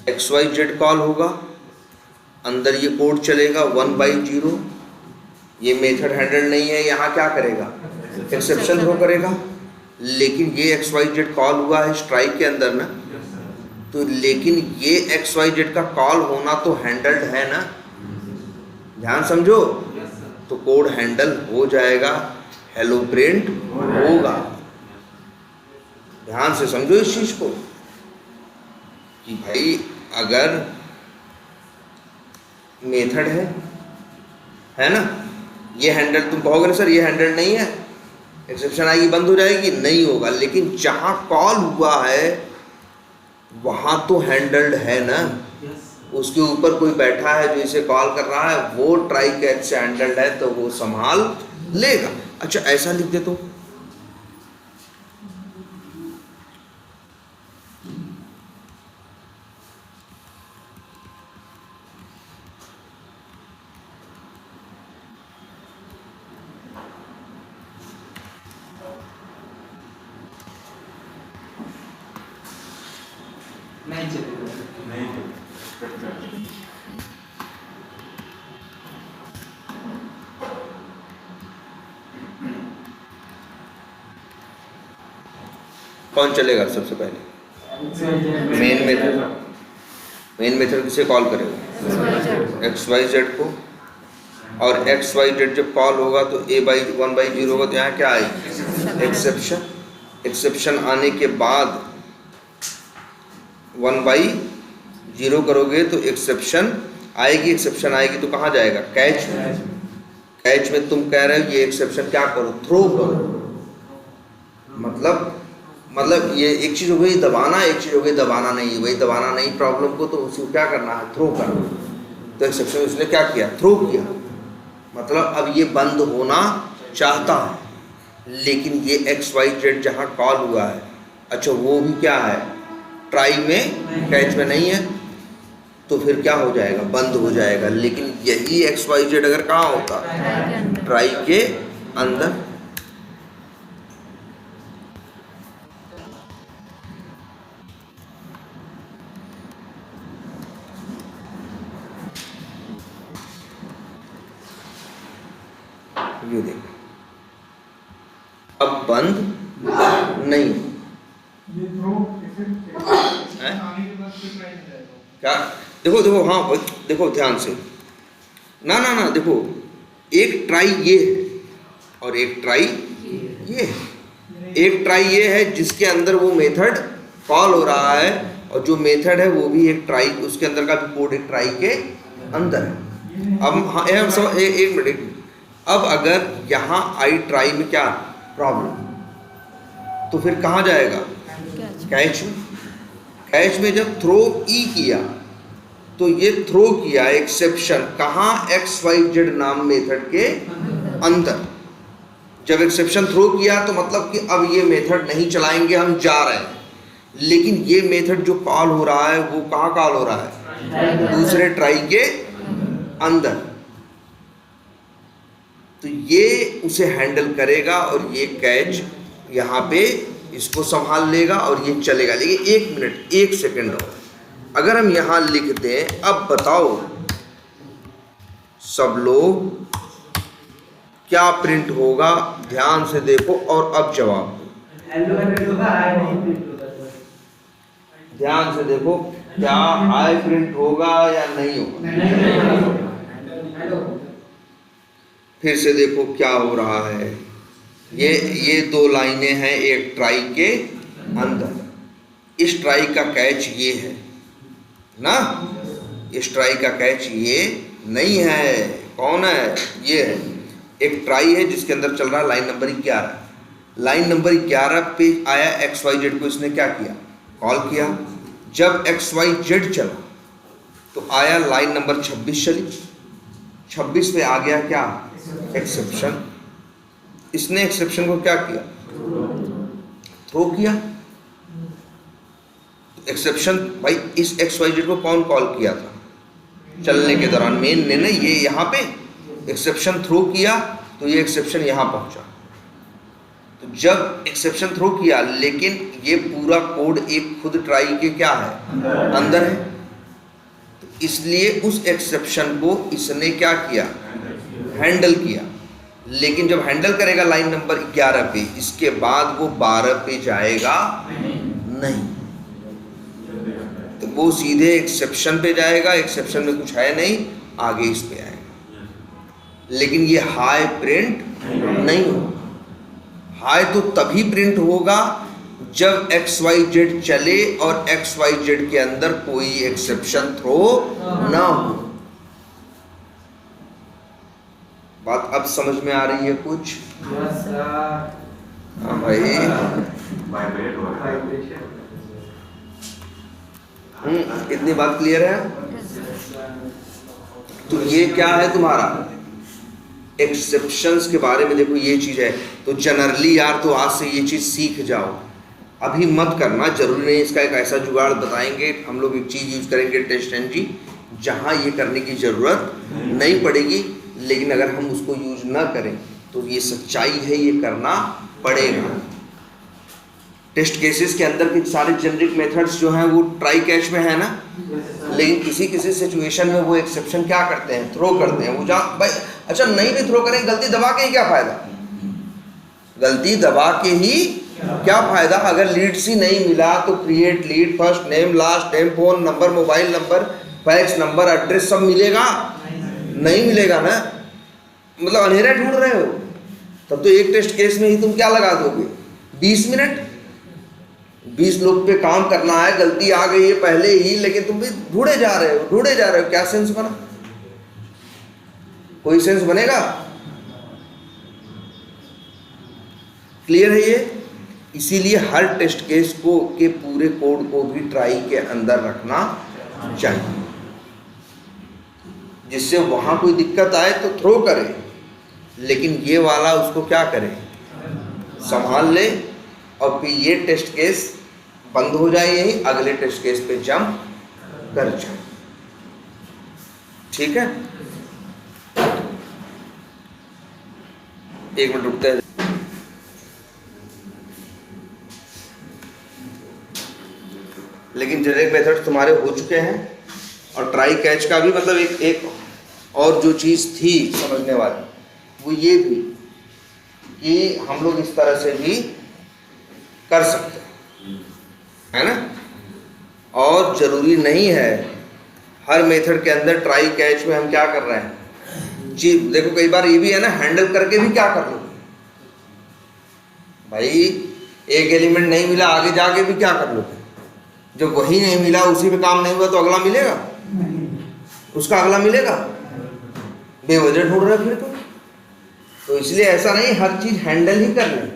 XYZ कॉल होगा, अंदर ये कोड चलेगा 1/0। ये मेथड हैंडल नहीं है, यहाँ क्या करेगा? एक्सेप्शन थ्रो करेगा। लेकिन ये XYZ कॉल हुआ है स्ट्राइक के अंदर ना, तो तो लेकिन ये XYZ का कॉल होना तो हैंडल्ड है ना, ध्यान समझो, तो कोड हैंडल हो जाएगा, हेलो प्रिंट होगा। ध्यान से समझो इस चीज को कि भाई अगर मेथड है ना, ये हैंडल, तुम कहोगे ना सर ये हैंडल नहीं है, एक्सेप्शन आएगी बंद हो जाएगी, नहीं होगा, लेकिन जहां कॉल हुआ है वहां तो हैंडल्ड है ना, उसके ऊपर कोई बैठा है जो इसे कॉल कर रहा है, वो ट्राई कैच से हैंडल्ड है तो वो संभाल लेगा। अच्छा ऐसा लिख दे तो
नहीं चलेगा।
कौन चलेगा सबसे पहले? मेन मेथड किसे कॉल करेगा? XYZ को, और XYZ जब कॉल होगा तो A/1/0 होगा, तो यहाँ क्या आएगी? एक्सेप्शन। एक्सेप्शन आने के बाद 1/0 करोगे तो एक्सेप्शन आएगी, एक्सेप्शन आएगी तो कहाँ जाएगा? कैच में। कैच में तुम कह रहे हो ये एक्सेप्शन क्या करो? थ्रो करो। मतलब ये एक चीज़ हो गई दबाना, एक चीज़ हो गई दबाना नहीं। वही दबाना नहीं प्रॉब्लम को, तो उसको क्या करना है? थ्रो करना। तो एक्सेप्शन उसने क्या किया? थ्रो किया। मतलब अब ये बंद होना चाहता है, लेकिन ये XYZ जहाँ कॉल हुआ है, अच्छा वो भी क्या है? ट्राई में, कैच में नहीं है, तो फिर क्या हो जाएगा? बंद हो जाएगा। लेकिन यही XYZ अगर कहाँ होता? ट्राई के अंदर। ये देखो अब बंद नहीं है? क्या? देखो हाँ देखो ध्यान से, ना देखो, एक ट्राई ये है और एक ट्राई ये है। एक ट्राई ये है जिसके अंदर वो मेथड कॉल हो रहा है, और जो मेथड है वो भी एक ट्राई, उसके अंदर का भी कोड एक ट्राई के अंदर है। अब हाँ एक मिनट, अब अगर यहाँ आई ट्राई में क्या प्रॉब्लम, तो फिर कहाँ जाएगा? कैच में। कैच में जब थ्रो ई किया तो ये थ्रो किया एक्सेप्शन कहाँ? XYZ नाम मेथड के अंदर। जब एक्सेप्शन थ्रो किया तो मतलब कि अब ये मेथड नहीं चलाएंगे, हम जा रहे हैं। लेकिन ये मेथड जो कॉल हो रहा है वो कहाँ कॉल हो रहा है? दूसरे ट्राई के अंदर। तो ये उसे हैंडल करेगा और ये कैच यहाँ पे इसको संभाल लेगा और ये चलेगा। लेकिन 1 मिनट 1 सेकंड और, अगर हम यहाँ लिख दें, अब बताओ सब लोग क्या प्रिंट होगा? ध्यान से देखो और अब जवाब दो। ध्यान से देखो, क्या आई प्रिंट होगा या नहीं होगा? फिर से देखो क्या हो रहा है। ये 2 लाइनें हैं एक ट्राई के अंदर। इस ट्राई का कैच ये है ना, इस ट्राई का कैच ये नहीं है। कौन है? ये है। एक ट्राई है जिसके अंदर चल रहा है लाइन नंबर 11। लाइन नंबर 11 पे आया XYZ को, इसने क्या किया? कॉल किया। जब XYZ चला तो आया लाइन नंबर 26 चली। 26 पे आ गया क्या? एक्सेप्शन। इसने एक्सेप्शन को क्या किया? थ्रो किया। एक्सेप्शन भाई इस XYZ को कौन कॉल किया था? चलने के दौरान मेन ने ना, ये यहाँ पे एक्सेप्शन थ्रो किया तो ये एक्सेप्शन यहाँ पहुंचा। तो जब एक्सेप्शन थ्रो किया, लेकिन ये पूरा कोड एक खुद ट्राई के क्या है? अंदर है। तो इसलिए उस एक्सेप्शन को इसने क्या किया? हैंडल किया। लेकिन जब हैंडल करेगा लाइन नंबर 11 पे, इसके बाद वो 12 पे जाएगा नहीं। वो सीधे एक्सेप्शन पे जाएगा, एक्सेप्शन में कुछ है नहीं, आगे इस पे आएगा। लेकिन ये हाई प्रिंट नहीं होगा। हाई तो तभी प्रिंट होगा जब XYZ चले और XYZ के अंदर कोई एक्सेप्शन थ्रो ना हो। बात अब समझ में आ रही है कुछ? हाँ भाई, इतनी बात क्लियर है? तो ये क्या है तुम्हारा एक्सेप्शंस के बारे में। देखो ये चीज है, तो जनरली यार तो आज से ये चीज सीख जाओ, अभी मत करना, जरूरी नहीं। इसका एक ऐसा जुगाड़ बताएंगे हम लोग, एक चीज यूज करेंगे टेस्ट एनजी, जहां ये करने की जरूरत नहीं पड़ेगी, लेकिन अगर हम उसको यूज ना करें तो ये सच्चाई है, ये करना पड़ेगा। टेस्ट केसेस के अंदर के सारे जेनरिक मेथड्स जो हैं वो ट्राई कैच में है ना, लेकिन किसी किसी सिचुएशन में वो एक्सेप्शन क्या करते हैं, थ्रो करते हैं। वो जा भाई, अच्छा नहीं भी थ्रो करें, गलती दबा के ही क्या फायदा, गलती दबा के ही क्या फायदा। अगर लीड्स ही नहीं मिला तो create lead, first name, last name, phone number, mobile number, fax number, address सब मिलेगा? नहीं मिलेगा ना, मतलब अंधेरा ढूंढ रहे हो। तब तो एक टेस्ट केस में ही तुम क्या लगा दोगे, 20 मिनट। 20 लोग पे काम करना है, गलती आ गई है पहले ही, लेकिन तुम भी ढूंढे जा रहे हो। क्या सेंस बना? कोई सेंस बनेगा? क्लियर है ये? इसीलिए हर टेस्ट केस को के पूरे कोड को भी ट्राई के अंदर रखना चाहिए, जिससे वहां कोई दिक्कत आए तो थ्रो करे, लेकिन ये वाला उसको क्या करे, संभाल ले, और फिर ये टेस्ट केस बंद हो जाए, यही अगले टेस्ट केस पे जंप कर जाए। ठीक है, एक मिनट रुकते हैं। लेकिन जेनेरिक मेथड तुम्हारे हो चुके हैं, और ट्राई कैच का भी मतलब एक और जो चीज़ थी समझने वाली, वो ये भी कि हम लोग इस तरह से भी कर सकते हैं, है ना। और ज़रूरी नहीं है हर मेथड के अंदर ट्राई कैच में हम क्या कर रहे हैं जी। देखो कई बार ये भी है ना, हैंडल करके भी क्या कर लो भाई, एक एलिमेंट नहीं मिला, आगे जाके भी क्या कर लो, जब वही नहीं मिला, उसी पे काम नहीं हुआ, तो अगला मिलेगा, उसका अगला मिलेगा, बेवजह ढूंढ रहे फिर तो इसलिए ऐसा नहीं हर चीज हैंडल ही कर लें,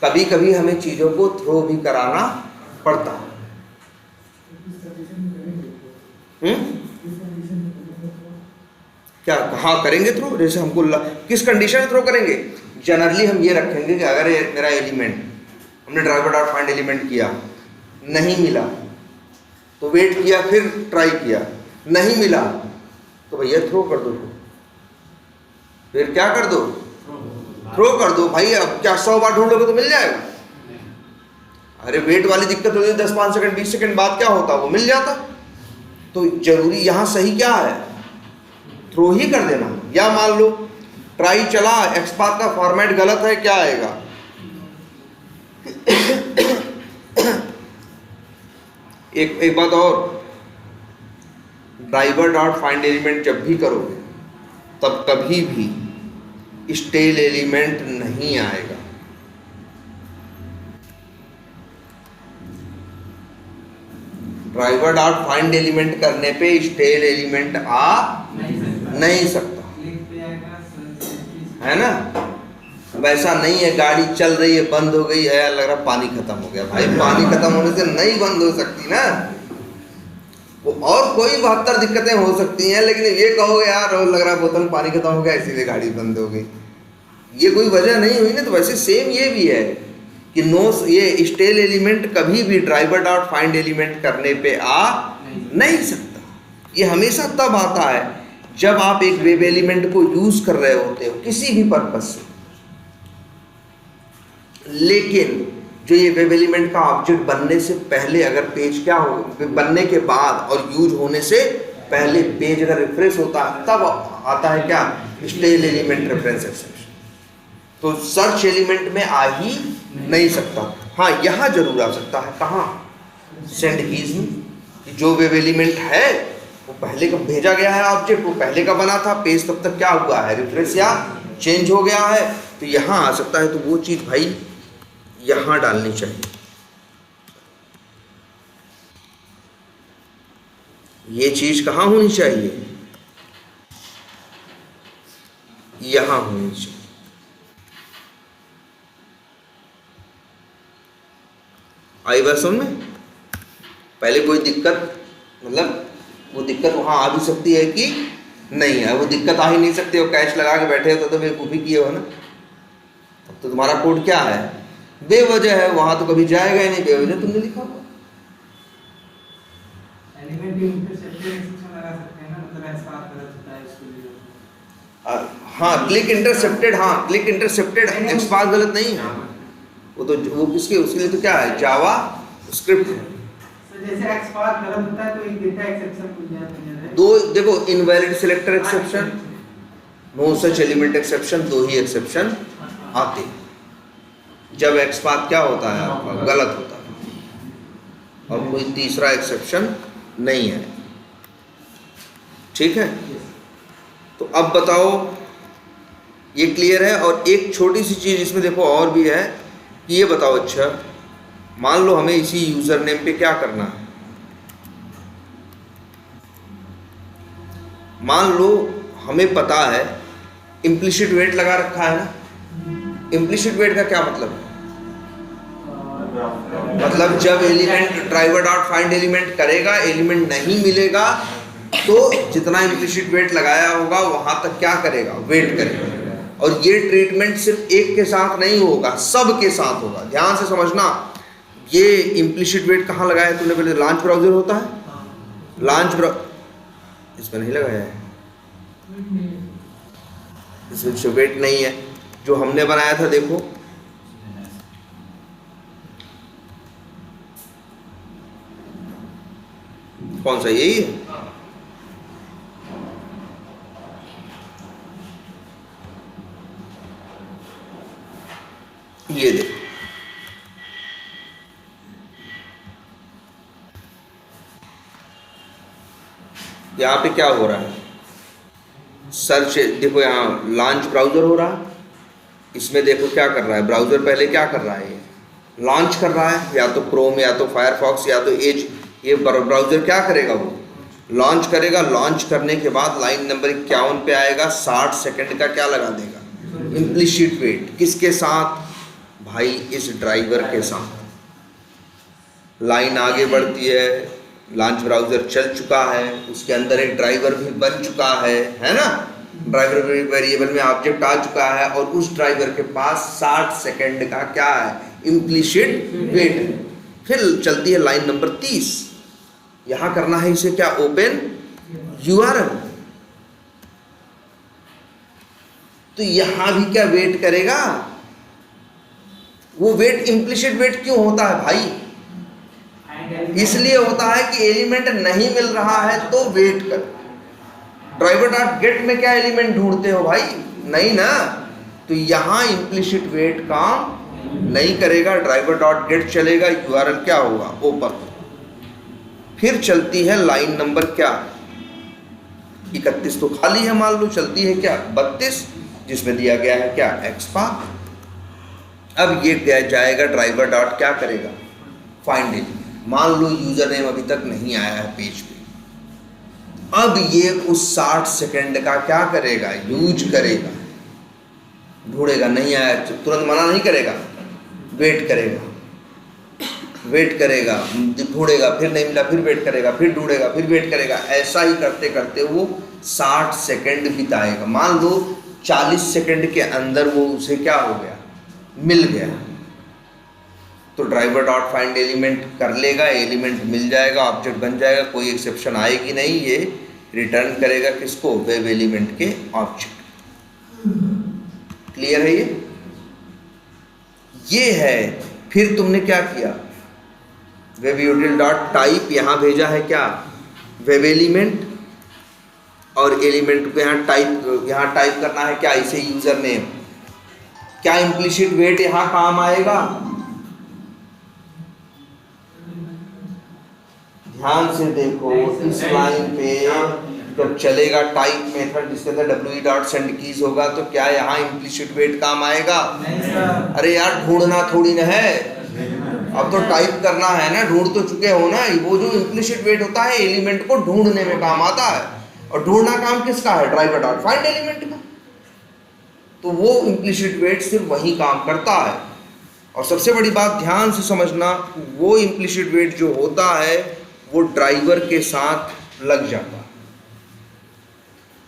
कभी कभी हमें चीजों को थ्रो भी कराना पड़ता है। क्या कहाँ करेंगे थ्रो, जैसे हमको किस कंडीशन में थ्रो करेंगे, जनरली हम ये रखेंगे कि अगर मेरा एलिमेंट, हमने ड्राइवर डॉट फाइंड एलिमेंट किया, नहीं मिला तो वेट किया, फिर ट्राई किया, नहीं मिला तो भैया थ्रो कर दो, फिर क्या कर दो, थ्रो कर दो भाई। अब क्या 100 बार ढूंढोगे तो मिल जाएगा? अरे वेट वाली दिक्कत होती है, 10-5 सेकंड 20 सेकंड बाद क्या होता, वो मिल जाता। तो जरूरी यहाँ सही क्या है, थ्रो ही कर देना। या मान लो ट्राई चला, एक्सपाथ का फॉर्मेट गलत है, क्या आएगा एक बात और, ड्राइवर डॉट फाइंड एलिमेंट जब भी करोगे तब कभी भी स्टेल एलिमेंट नहीं आएगा। ड्राइवर डॉट फाइंड एलिमेंट करने पे स्टेल एलिमेंट आ नहीं सकता, है ना। वैसा नहीं है, गाड़ी चल रही है, बंद हो गई है, लग रहा पानी खत्म हो गया, भाई पानी खत्म होने से नहीं बंद हो सकती ना, वो और कोई 72 दिक्कतें हो सकती हैं, लेकिन ये कहोगे यार लग रहा बोतल पानी खत्म हो गया इसीलिए गाड़ी बंद हो गई, ये कोई वजह नहीं हुई ना। तो वैसे सेम ये भी है कि ये स्टेल एलिमेंट कभी भी ड्राइवर डॉट फाइंड एलिमेंट करने पे आ नहीं सकता। ये हमेशा तब आता है जब आप एक वेब एलिमेंट को यूज कर रहे होते हो किसी भी पर्पज से, लेकिन जो ये वेब एलिमेंट का ऑब्जेक्ट बनने से पहले अगर पेज क्या हो, बनने के बाद और यूज होने से पहले पेज अगर रिफ्रेश होता है तब आता है क्या, स्टेल एलिमेंट रेफरेंस एक्सेप्शन। तो सर्च एलिमेंट में आ ही नहीं सकता। हाँ यहाँ जरूर आ सकता है, कहाँ, सेंड कीज में, कि जो वेब एलिमेंट है वो पहले का भेजा गया है ऑब्जेक्ट, वो पहले का बना था, पेज तब तक क्या हुआ है, रिफ्रेश या चेंज हो गया है, तो यहाँ आ सकता है। तो वो चीज़ भाई यहाँ डालनी चाहिए, ये चीज़ कहाँ होनी चाहिए, यहाँ होनी चाहिए। आई बात समझ में? पहले कोई दिक्कत, मतलब वो दिक्कत वहाँ आ भी सकती है कि नहीं है, वो दिक्कत आ ही नहीं सकती हो, कैश लगा के बैठे हो तो बेवकूफ़ी किए हो ना। तो तुम्हारा कोड क्या है, बेवजह है, वहाँ तो कभी जाएगा ही नहीं, बेवजह तुमने लिखा हुआ।
एलिमेंट इंटरसेप्टेड एक्सेप्शन लगा सकते हैं ना, मतलब ऐसा गलत होता है इसके लिए।
हाँ क्लिक इंटरसेप्टेड, हाँ क्लिक इंटरसेप्टेड एक्सपाथ गलत नहीं है, वो तो वो किसके, उसके लिए तो क्या है, जावा स्क्रिप्ट।
तो जैसे एक्सपाथ गलत होता है तो एक डेटा एक्सेप्शन खुल जाता है।
दो देखो, invalid selector exception, no such element exception, दो ही एक्सेप्शन आते हैं जब एक्सपाथ क्या होता है आपका, गलत होता है, और कोई तीसरा एक्सेप्शन नहीं है। ठीक है, तो अब बताओ ये क्लियर है। और एक छोटी सी चीज़ इसमें देखो और भी है कि ये बताओ, अच्छा मान लो हमें इसी यूज़र नेम पे क्या करना है, मान लो हमें पता है इम्प्लिसिट वेट लगा रखा है ना। इम्प्लिसिट वेट का क्या मतलब है, मतलब जब element driver dot find element करेगा, एलिमेंट नहीं मिलेगा तो जितना इम्प्लिसिट वेट लगाया होगा वहां तक क्या करेगा, वेट करेगा। और ये ट्रीटमेंट सिर्फ एक के साथ नहीं होगा, सब के साथ होगा। ध्यान से समझना, ये इम्प्लिसिट वेट कहाँ लगाया तूने, पहले लॉन्च ब्राउजर होता है, लॉन्च इसमें नहीं लगाया है, इसमें वेट नहीं है। जो हमने बनाया था देखो, कौन सा, यही है, ये देखो, यहाँ पे क्या हो रहा है, सर्च देखो, यहाँ लॉन्च ब्राउजर हो रहा है, इसमें देखो क्या कर रहा है, ब्राउजर पहले क्या कर रहा है, ये लॉन्च कर रहा है, या तो क्रोम या तो फायरफॉक्स या तो एज, ये ब्राउजर क्या करेगा, वो लॉन्च करेगा। लॉन्च करने के बाद लाइन नंबर 51 पे आएगा, 60 सेकंड का क्या लगा देगा, इम्प्लिसिट वेट। किसके साथ भाई, इस ड्राइवर के साथ। लाइन आगे बढ़ती है, लॉन्च ब्राउजर चल चुका है, उसके अंदर एक ड्राइवर भी बन चुका है ना, ड्राइवर वेरिएबल में ऑब्जेक्ट आ चुका है, और उस ड्राइवर के पास 60 सेकंड का क्या है, इम्प्लिसिट वेट है। फिर चलती है लाइन नंबर 30, यहां करना है इसे क्या, ओपन यूआरएल। तो यहां भी क्या वेट करेगा, वो वेट इम्प्लिसिट वेट क्यों होता है भाई, इसलिए होता है कि एलिमेंट नहीं मिल रहा है तो वेट कर। ड्राइवर डॉट गेट में क्या एलिमेंट ढूंढते हो भाई, नहीं ना, तो यहां इम्प्लिसिट वेट काम नहीं करेगा, ड्राइवर डॉट गेट चलेगा, यूआरएल क्या होगा, ओपन। फिर चलती है लाइन नंबर क्या, 31 तो खाली है, मान लो चलती है क्या, 32, जिसमें दिया गया है क्या, एक्सपाथ। अब ये जाएगा, ड्राइवर डॉट क्या करेगा, फाइंड इट। मान लो यूजर नेम अभी तक नहीं आया है पेज पे, अब ये उस 60 सेकंड का क्या करेगा, यूज करेगा, ढूंढेगा, नहीं आया तुरंत मना नहीं करेगा, वेट करेगा, वेट करेगा, ढूंढेगा, फिर नहीं मिला, फिर वेट करेगा, फिर ढूंढेगा, फिर वेट करेगा, ऐसा ही करते करते वो 60 सेकंड बिताएगा। मान लो 40 सेकंड के अंदर वो उसे क्या हो गया, मिल गया, तो ड्राइवर डॉट फाइंड एलिमेंट कर लेगा, एलिमेंट मिल जाएगा, ऑब्जेक्ट बन जाएगा, कोई एक्सेप्शन आएगी नहीं, ये रिटर्न करेगा किसको, वेब एलिमेंट के ऑब्जेक्ट। क्लियर है ये है। फिर तुमने क्या किया, वेब यूटिल डॉट टाइप यहाँ भेजा है क्या, वेब एलिमेंट, और एलिमेंट को यहाँ टाइप करना है क्या, इसे यूजर नेम। क्या इम्प्लिसिट वेट यहाँ काम आएगा, ध्यान से देखो, इस लाइन पे जब चलेगा टाइप मेथड जिसके अंदर w डॉट सेंड कीज होगा तो क्या यहाँ इम्प्लिसिट वेट काम आएगा? अरे यार ढूंढना थोड़ी ना है, अब तो टाइप करना है ना, ढूंढ तो चुके हो ना। वो जो इम्प्लिसिट वेट होता है एलिमेंट को ढूंढने में काम आता है, और ढूंढना काम किसका है? ड्राइवर डॉट फाइंड एलिमेंट का। तो वो इम्प्लिसिट वेट सिर्फ वही काम करता है। और सबसे बड़ी बात ध्यान से समझना, वो इम्प्लिसिट वेट जो होता है वो ड्राइवर के साथ लग जाता है।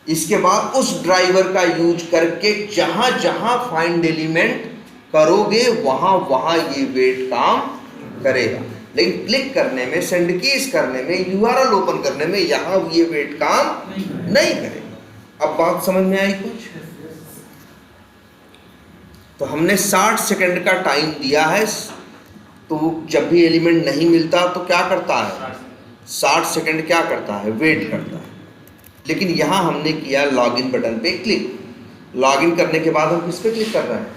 इसके बाद उस ड्राइवर का यूज करके जहां जहां फाइंड एलिमेंट करोगे वहां वहां ये वेट काम करेगा। लेकिन क्लिक करने में, सेंड कीज करने में, यूआरएल ओपन करने में यहां ये वेट काम नहीं करेगा। अब बात समझ में आई कुछ? तो हमने 60 सेकंड का टाइम दिया है, तो जब भी एलिमेंट नहीं मिलता तो क्या करता है? 60 सेकंड क्या करता है? वेट करता है। लेकिन यहां हमने किया लॉगिन बटन पे क्लिक। लॉगिन करने के बाद हम किस पे क्लिक कर रहे हैं?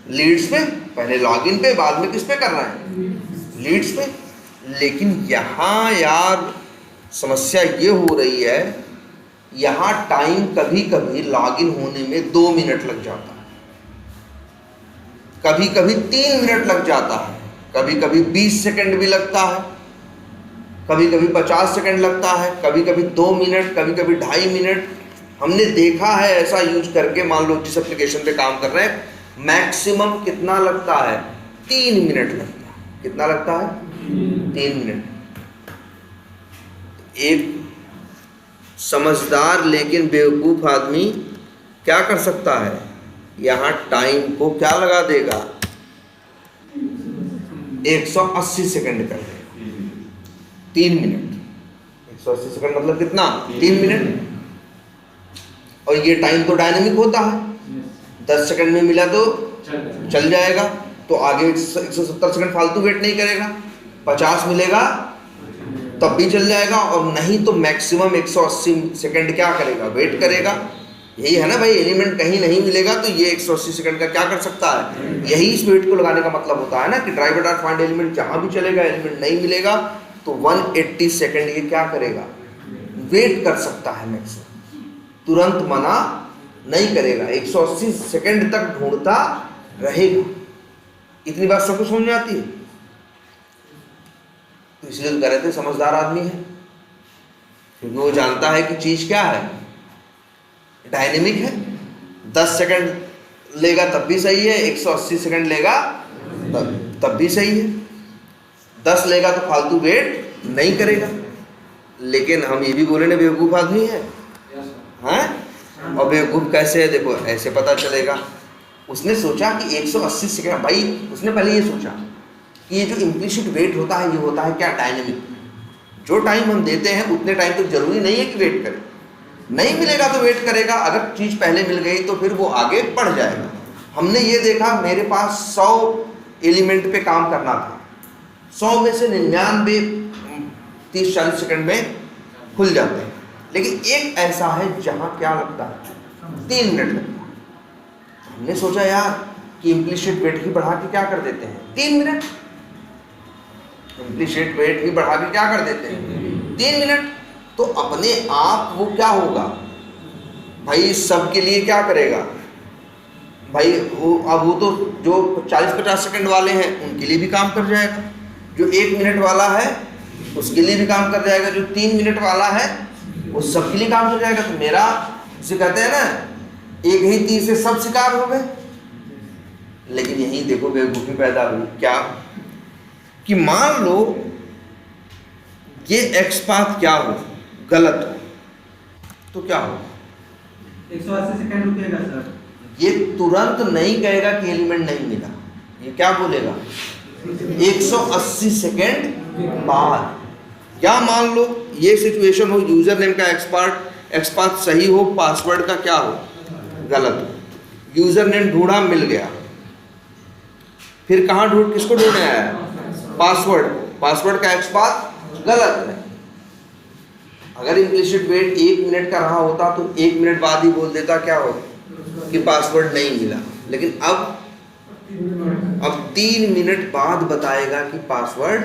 लीड्स पे। पहले लॉगिन पे, बाद में किस पे कर रहे हैं? लीड्स पे। लेकिन यहां यार समस्या ये हो रही है, यहां टाइम कभी कभी लॉगिन होने में 2 मिनट लग जाता है, कभी कभी 3 मिनट लग जाता है, कभी कभी 20 सेकंड भी लगता है, कभी कभी 50 सेकंड लगता है, कभी कभी 2 मिनट, कभी कभी 2.5 मिनट। हमने देखा है ऐसा यूज करके। मान लो जिस एप्लीकेशन पे काम कर रहे हैं, मैक्सिमम कितना लगता है? 3 मिनट लगता है। कितना लगता है? 3 मिनट। एक समझदार लेकिन बेवकूफ आदमी क्या कर सकता है? यहां टाइम को क्या लगा देगा? 180 सेकंड कर देगा। 3 मिनट, 180 सेकंड मतलब कितना? 3 मिनट। और ये टाइम तो डायनेमिक होता है, 10 सेकंड में मिला तो चल जाएगा, तो आगे 170 सेकंड फालतू वेट नहीं करेगा। 50 मिलेगा तब भी चल जाएगा, और नहीं तो मैक्सिमम 180 सेकंड क्या करेगा? वेट करेगा। यही है ना भाई, एलिमेंट कहीं नहीं मिलेगा तो ये 180 सेकंड का क्या कर सकता है? यही इस वेट को लगाने का मतलब होता है ना, कि ड्राइवर डॉट फाइंड एलिमेंट जहां भी चलेगा, एलिमेंट नहीं मिलेगा तो 180 सेकंड ये क्या करेगा? वेट कर सकता है मैक्सिमम। तुरंत मना नहीं करेगा, 180 सेकंड तक ढूंढता रहेगा। इतनी बात सबको समझ में आती है? तो इसलिए तो कह रहे थे समझदार आदमी है, क्योंकि वो जानता है कि चीज क्या है? डायनेमिक है। 10 सेकंड लेगा तब भी सही है, 180 सेकंड लेगा तब भी सही है। 10 लेगा तो फालतू वेट नहीं करेगा। लेकिन हम ये भी बोले ना बेवकूफ आदमी है, हैं? और बेवकूफ कैसे है? देखो ऐसे पता चलेगा। उसने सोचा कि 180 सेकंड, भाई उसने पहले ये सोचा कि ये जो इम्प्लिसिट वेट होता है ये होता है क्या? डायनेमिक। जो टाइम हम देते हैं उतने टाइम तक जरूरी नहीं है कि वेट करे। नहीं मिलेगा तो वेट करेगा, अगर चीज पहले मिल गई तो फिर वो आगे बढ़ जाएगा। हमने ये देखा, मेरे पास 100 एलिमेंट पे काम करना था, 100 में से 99 30-40 सेकंड में खुल जाते हैं। लेकिन एक ऐसा है जहां क्या लगता है? 3 मिनट लगता है। हमने सोचा यार कि इम्प्लिसिट वेट ही बढ़ा के क्या कर देते हैं? 3 मिनट। इम्प्लिसिट वेट ही बढ़ा के क्या कर देते हैं? 3 मिनट। तो अपने आप वो क्या होगा भाई? सबके लिए क्या करेगा भाई? वो तो जो 40-50 सेकंड वाले हैं उनके लिए भी काम कर जाएगा, जो 1 मिनट वाला है उसके लिए भी काम कर जाएगा, जो 3 मिनट वाला है वो सबके लिए काम कर जाएगा। तो मेरा जिसे कहते हैं ना, एक ही तीर से सब शिकार हो गए। लेकिन यही देखो बेवकूफ़ी पैदा हुई क्या, कि मान लो ये एक्स पाथ क्या हो, गलत हो, तो क्या हो?
180 सेकंड रुकेगा सर।
ये तुरंत नहीं कहेगा कि एलिमेंट नहीं मिला, ये क्या बोलेगा? 180 सेकंड बाद। या मान लो ये सिचुएशन हो, यूजर नेम का एक्सपाथ सही हो, पासवर्ड का क्या हो? गलत हो। यूजर नेम ढूंढा, मिल गया, फिर कहाँ किसको ढूंढने आया? पासवर्ड का एक्सपाथ गलत है। अगर इम्प्लिसिट वेट 1 मिनट का रहा होता तो 1 मिनट बाद ही बोल देता क्या हो कि पासवर्ड नहीं मिला। लेकिन अब 3 मिनट बाद बताएगा कि पासवर्ड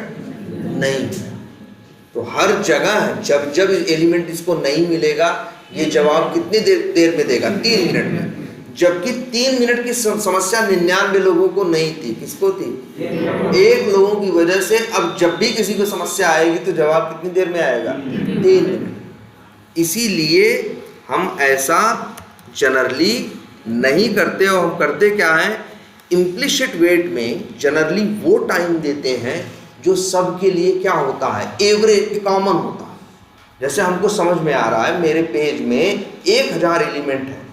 नहीं मिला। तो हर जगह जब जब एलिमेंट इसको नहीं मिलेगा ये जवाब कितनी देर में देगा, 3 मिनट में। जबकि 3 मिनट की समस्या 99 लोगों को नहीं थी। किसको थी? 1 लोगों की वजह से अब जब भी किसी को समस्या आएगी तो जवाब कितनी देर में आएगा? 3 मिनट। इसीलिए हम ऐसा जनरली नहीं करते, और हम करते क्या है, इम्प्लिसिट वेट में जनरली वो टाइम देते हैं जो सबके लिए क्या होता है, एवरेज कॉमन होता है। जैसे हमको समझ में आ रहा है मेरे पेज में 1000 एलिमेंट है,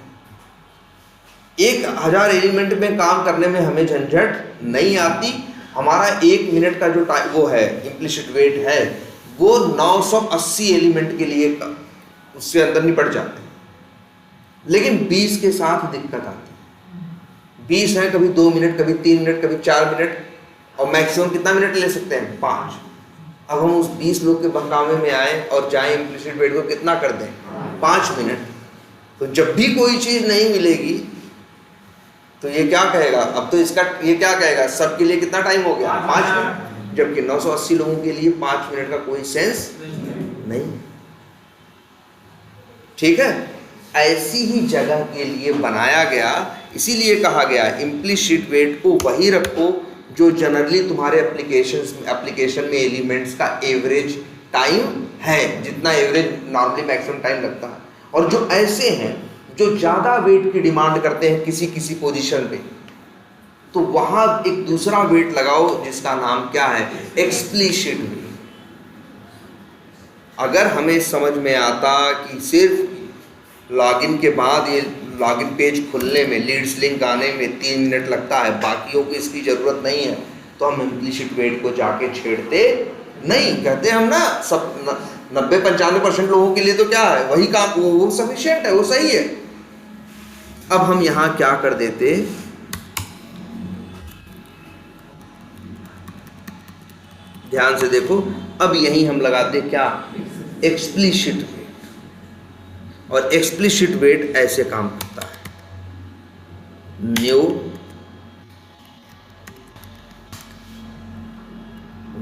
1000 एलिमेंट में काम करने में हमें झंझट नहीं आती। हमारा 1 मिनट का जो टाइम वो है इम्प्लिसिट वेट है वो 980 एलिमेंट के लिए उससे अंदर निपट जाते हैं। लेकिन 20 के साथ दिक्कत आती है। 20 है, कभी 2 मिनट, कभी 3 मिनट, कभी 4 मिनट, और मैक्सिमम कितना मिनट ले सकते हैं? 5। अब हम उस 20 लोग के बहकावे में आए और जाएं इम्प्लिसिट वेट को कितना कर दें? 5 मिनट। तो जब भी कोई चीज़ नहीं मिलेगी तो ये क्या कहेगा? अब तो इसका ये क्या कहेगा? सबके लिए कितना टाइम हो गया? 5 मिनट। जबकि 980 लोगों के लिए 5 मिनट का कोई सेंस नहीं। ठीक है, ऐसी ही जगह के लिए बनाया गया। इसीलिए कहा गया इम्प्लिसिट वेट को वही रखो जो जनरली तुम्हारे एप्लीकेशन में एलिमेंट्स का एवरेज टाइम है, जितना एवरेज नॉर्मली मैक्सिमम टाइम लगता है। और जो ऐसे हैं जो ज़्यादा वेट की डिमांड करते हैं किसी पोजीशन पे, तो वहाँ एक दूसरा वेट लगाओ जिसका नाम क्या है? Explicit wait. अगर हमें समझ में आता कि सिर्फ लॉगिन के बाद ये लॉगिन पेज खुलने में, लीड्स लिंक आने में 3 मिनट लगता है, बाकियों को इसकी ज़रूरत नहीं है, तो हम इम्प्लिसिट वेट को जाके छेड़ते नहीं। कहते हम ना सब 90-95% लोगों के लिए तो क्या है, वही काम, वो सफिशिएंट है, वो सही है। अब हम यहाँ क्या कर देते, ध्यान से देखो, अब यहीं हम लगाते क्या? Explicit wait. और एक्सप्लिसिट वेट ऐसे काम करता है, न्यू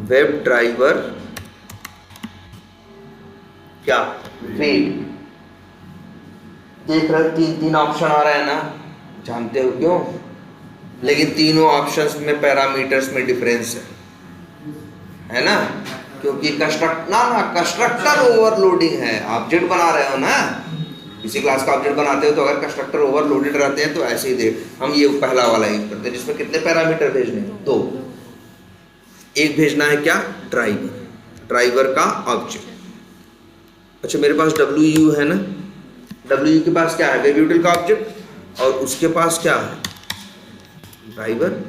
वेब ड्राइवर क्या वेट। देख रहे हो 3 ऑप्शन आ रहा है ना, जानते हो क्यों? लेकिन तीनों ऑप्शंस में पैरामीटर्स में डिफरेंस है ना, क्योंकि कंस्ट्रक्टर ओवरलोडिंग है। ऑब्जेक्ट बना रहे हो ना, किसी क्लास का ऑब्जेक्ट बनाते हो तो अगर कंस्ट्रक्टर ओवरलोडेड रहते हैं तो ऐसे ही देख, हम ये पहला वाला यूज करते हैं जिसमें कितने पैरामीटर भेजने हैं? 2। एक भेजना है क्या? ड्राइवर का ऑब्जेक्ट। अच्छा, मेरे पास WU है ना, WU के पास क्या है? वेब यूटिल का ऑब्जेक्ट, और उसके पास क्या है? ड्राइवर।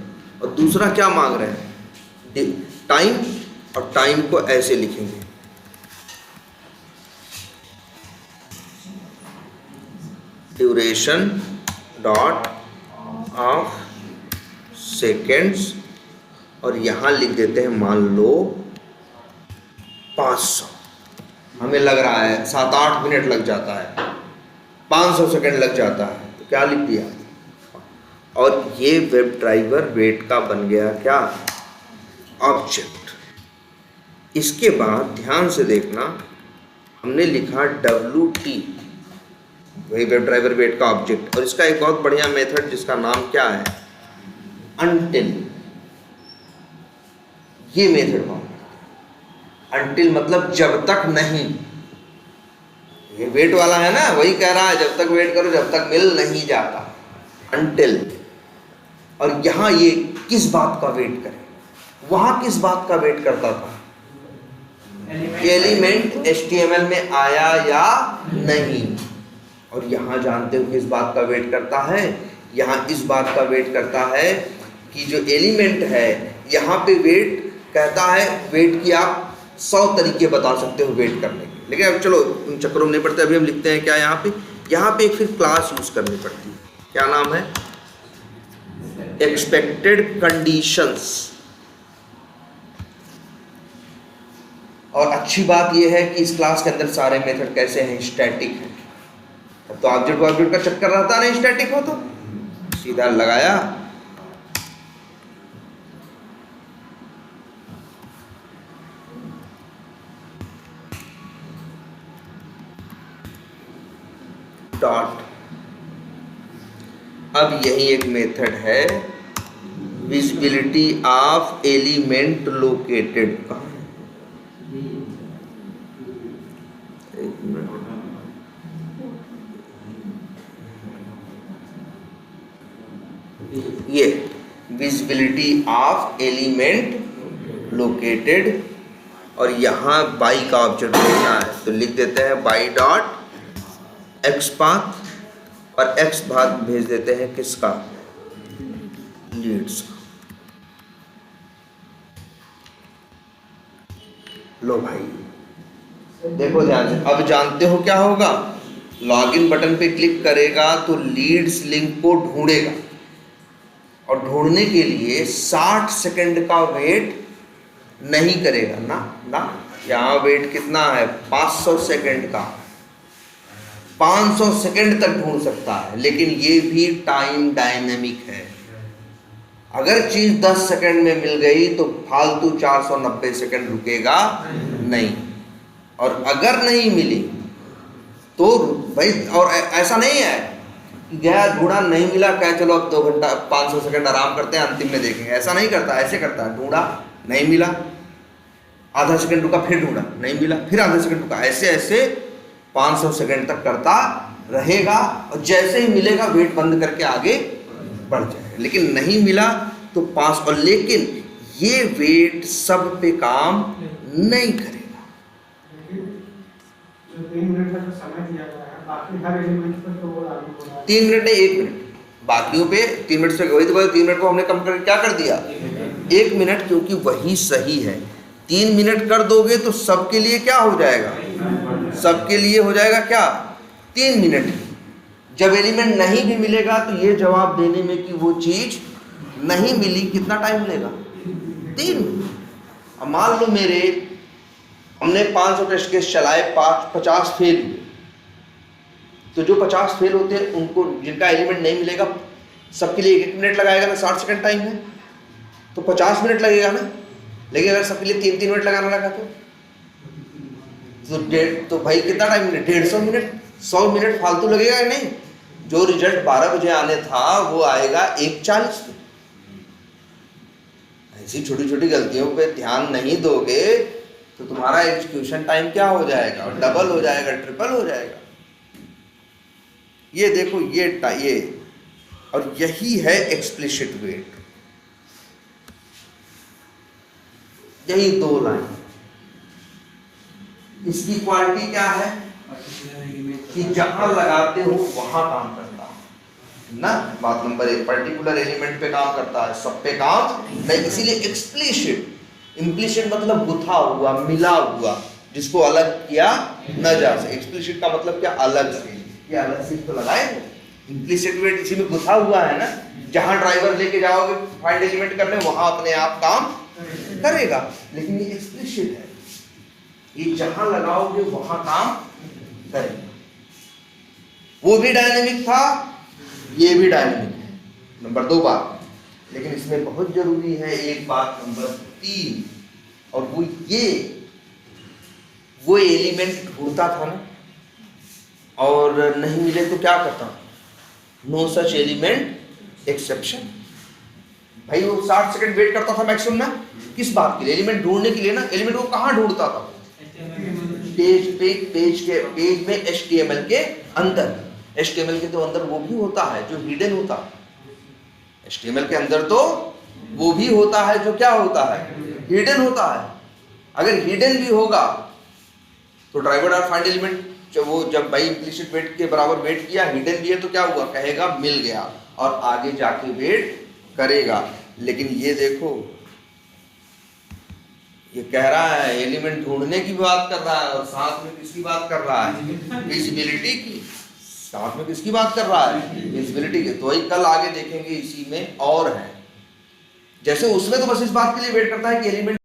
और दूसरा क्या मांग रहे हैं? टाइम। और टाइम को ऐसे लिखेंगे, ड्यूरेशन डॉट ऑफ सेकेंड्स, और यहाँ लिख देते हैं मान लो 500। हमें लग रहा है 7-8 मिनट लग जाता है, 500 सेकेंड लग जाता है, तो क्या लिख दिया? और ये वेब ड्राइवर वेट का बन गया क्या? ऑब्जेक्ट। इसके बाद ध्यान से देखना, हमने लिखा WT, वही वेब ड्राइवर वेट का ऑब्जेक्ट, और इसका एक बहुत बढ़िया मेथड जिसका नाम क्या है? अनटिल। ये मेथड बहुत, अनटिल मतलब जब तक नहीं। ये वेट वाला है ना, वही कह रहा है जब तक वेट करो जब तक मिल नहीं जाता, अनटिल। और यहाँ ये किस बात का वेट करे? वहां किस बात का वेट करता था? एलिमेंट HTML में आया या नहीं। और यहाँ जानते हो किस बात का वेट करता है? यहाँ इस बात का वेट करता है कि जो एलिमेंट है यहाँ पे वेट कहता है, वेट की आप 100 तरीके बता सकते हो वेट करने के। लेकिन अब चलो उन चक्करों में नहीं पड़ते, अभी हम लिखते हैं क्या यहाँ पे एक फिर क्लास यूज करनी पड़ती है। क्या नाम है? Expected conditions. और अच्छी बात यह है कि इस क्लास के अंदर सारे मेथड कैसे हैं? स्टैटिक है। तो ऑब्जेक्ट का चक्कर रहता नहीं, स्टैटिक हो तो सीधा लगाया, डॉट। अब यही एक मेथड है विजिबिलिटी ऑफ एलिमेंट लोकेटेड। ये विजिबिलिटी ऑफ एलिमेंट लोकेटेड, और यहाँ बाई का ऑब्जेक्ट लेना है तो लिख देते हैं बाई डॉट एक्स पाथ, और एक्स भाग भेज देते हैं किसका, लीड्स। लो भाई देखो ध्यान से, अब जानते हो क्या होगा, लॉगिन बटन पे क्लिक करेगा तो लीड्स लिंक को ढूंढेगा, और ढूंढने के लिए 60 सेकंड का वेट नहीं करेगा ना। यहाँ वेट कितना है, 500 सेकंड का, 500 सेकंड तक ढूंढ सकता है, लेकिन ये भी टाइम डायनेमिक है। अगर चीज 10 सेकंड में मिल गई तो फालतू 490 सेकंड रुकेगा नहीं, और अगर नहीं मिली तो भाई, और ऐसा नहीं है गया ढूंढा नहीं मिला, क्या चलो अब 2 घंटा 500 सेकंड आराम करते हैं अंतिम में देखेंगे, ऐसा नहीं करता। ऐसे करता है, ढूंढा नहीं मिला, आधा सेकंड रुका, फिर ढूंढा नहीं मिला, फिर आधा सेकंड रुका, ऐसे ऐसे 500 सेकंड तक करता रहेगा, और जैसे ही मिलेगा वेट बंद करके आगे बढ़ जाएगा। लेकिन नहीं मिला तो 5, और लेकिन ये वेट सब पे काम नहीं करेगा।
3 मिनट का समय दिया गया है, बाकी हर एलिमेंट पर तो वो लागू हो रहा है।
3 मिनट नहीं 1 मिनट, बाकियों पे 3 मिनट से, वही तो 3 मिनट को हमने कम करके क्या कर दिया, 1 मिनट, क्योंकि वही सही है। 3 मिनट कर दोगे तो सबके लिए क्या हो जाएगा, सबके लिए हो जाएगा क्या, 3 मिनट। जब एलिमेंट नहीं भी मिलेगा तो ये जवाब देने में कि वो चीज नहीं मिली कितना टाइम लेगा, 3। अब मान लो हमने 500 टेस्ट केस चलाए, 50 फेल हुए, तो जो 50 फेल होते हैं उनको, जिनका एलिमेंट नहीं मिलेगा, सबके लिए 1 मिनट लगाएगा ना, 60 सेकंड टाइम है तो 50 मिनट लगेगा ना। लेकिन अगर सबके लिए 3-3 मिनट लगाना लगा तो भाई कितना टाइम मिले, 150 मिनट, 100 मिनट फालतू लगेगा या नहीं। जो रिजल्ट 12 बजे आने था वो आएगा 1:40 पे। ऐसी छोटी छोटी गलतियों पे ध्यान नहीं दोगे तो तुम्हारा एग्जीक्यूशन टाइम क्या हो जाएगा, डबल हो जाएगा, ट्रिपल हो जाएगा। ये देखो ये और यही है एक्सप्लिसिट वेट। यही 2 लाइन, इसकी क्वालिटी क्या है कि जहां लगाते हो वहां काम करता है ना। बात नंबर 1, पर्टिकुलर एलिमेंट पे काम करता है, सब पे काम नहीं। इसीलिए एक्सप्लिसिट, इम्प्लिसिट मतलब गुथा हुआ, मिला हुआ, जिसको अलग किया न जा सके। एक्सप्लिसिट का मतलब क्या, अलग से, ये अलग से तो लगाए। इम्प्लिसिट वेट इसी में गुथा हुआ है ना, जहां ड्राइवर लेके जाओगे फाइंड एलिमेंट करने, वहां अपने आप काम करेगा। लेकिन ये एक्सप्लिसिट है, ये जहां लगाओगे वहां काम करेगा। वो भी डायनेमिक था, ये भी डायनेमिक है। नंबर 2 बात, लेकिन इसमें बहुत जरूरी है एक बात नंबर 3, और वो एलिमेंट ढूंढता था ना, और नहीं मिले तो क्या करता, नो सच एलिमेंट एक्सेप्शन। भाई वो 60 सेकंड वेट करता था मैक्सिमम ना, किस बात के लिए, एलिमेंट ढूंढने के लिए ना। एलिमेंट को कहाँ ढूंढता था, पेज में HTML के अंदर। HTML के तो अंदर वो भी होता है जो हिडन होता है। HTML के अंदर तो वो भी होता है जो क्या होता है, हिडन होता है। अगर हिडन भी होगा तो ड्राइवर और फाइंड एलिमेंट जब भाई इम्प्लिसिट वेट के बराबर वेट किया, हिडन भी है तो क्या हुआ, कहेगा मिल गया, और आगे जाके वेट करेगा। लेकिन ये देखो, ये कह रहा है एलिमेंट ढूंढने की बात कर रहा है, और साथ में किसकी बात कर रहा है, विजिबिलिटी की। साथ में किसकी बात कर रहा है, विजिबिलिटी की। तो वही कल आगे देखेंगे इसी में और है। जैसे उसमें तो बस इस बात के लिए वेट करता है कि एलिमेंट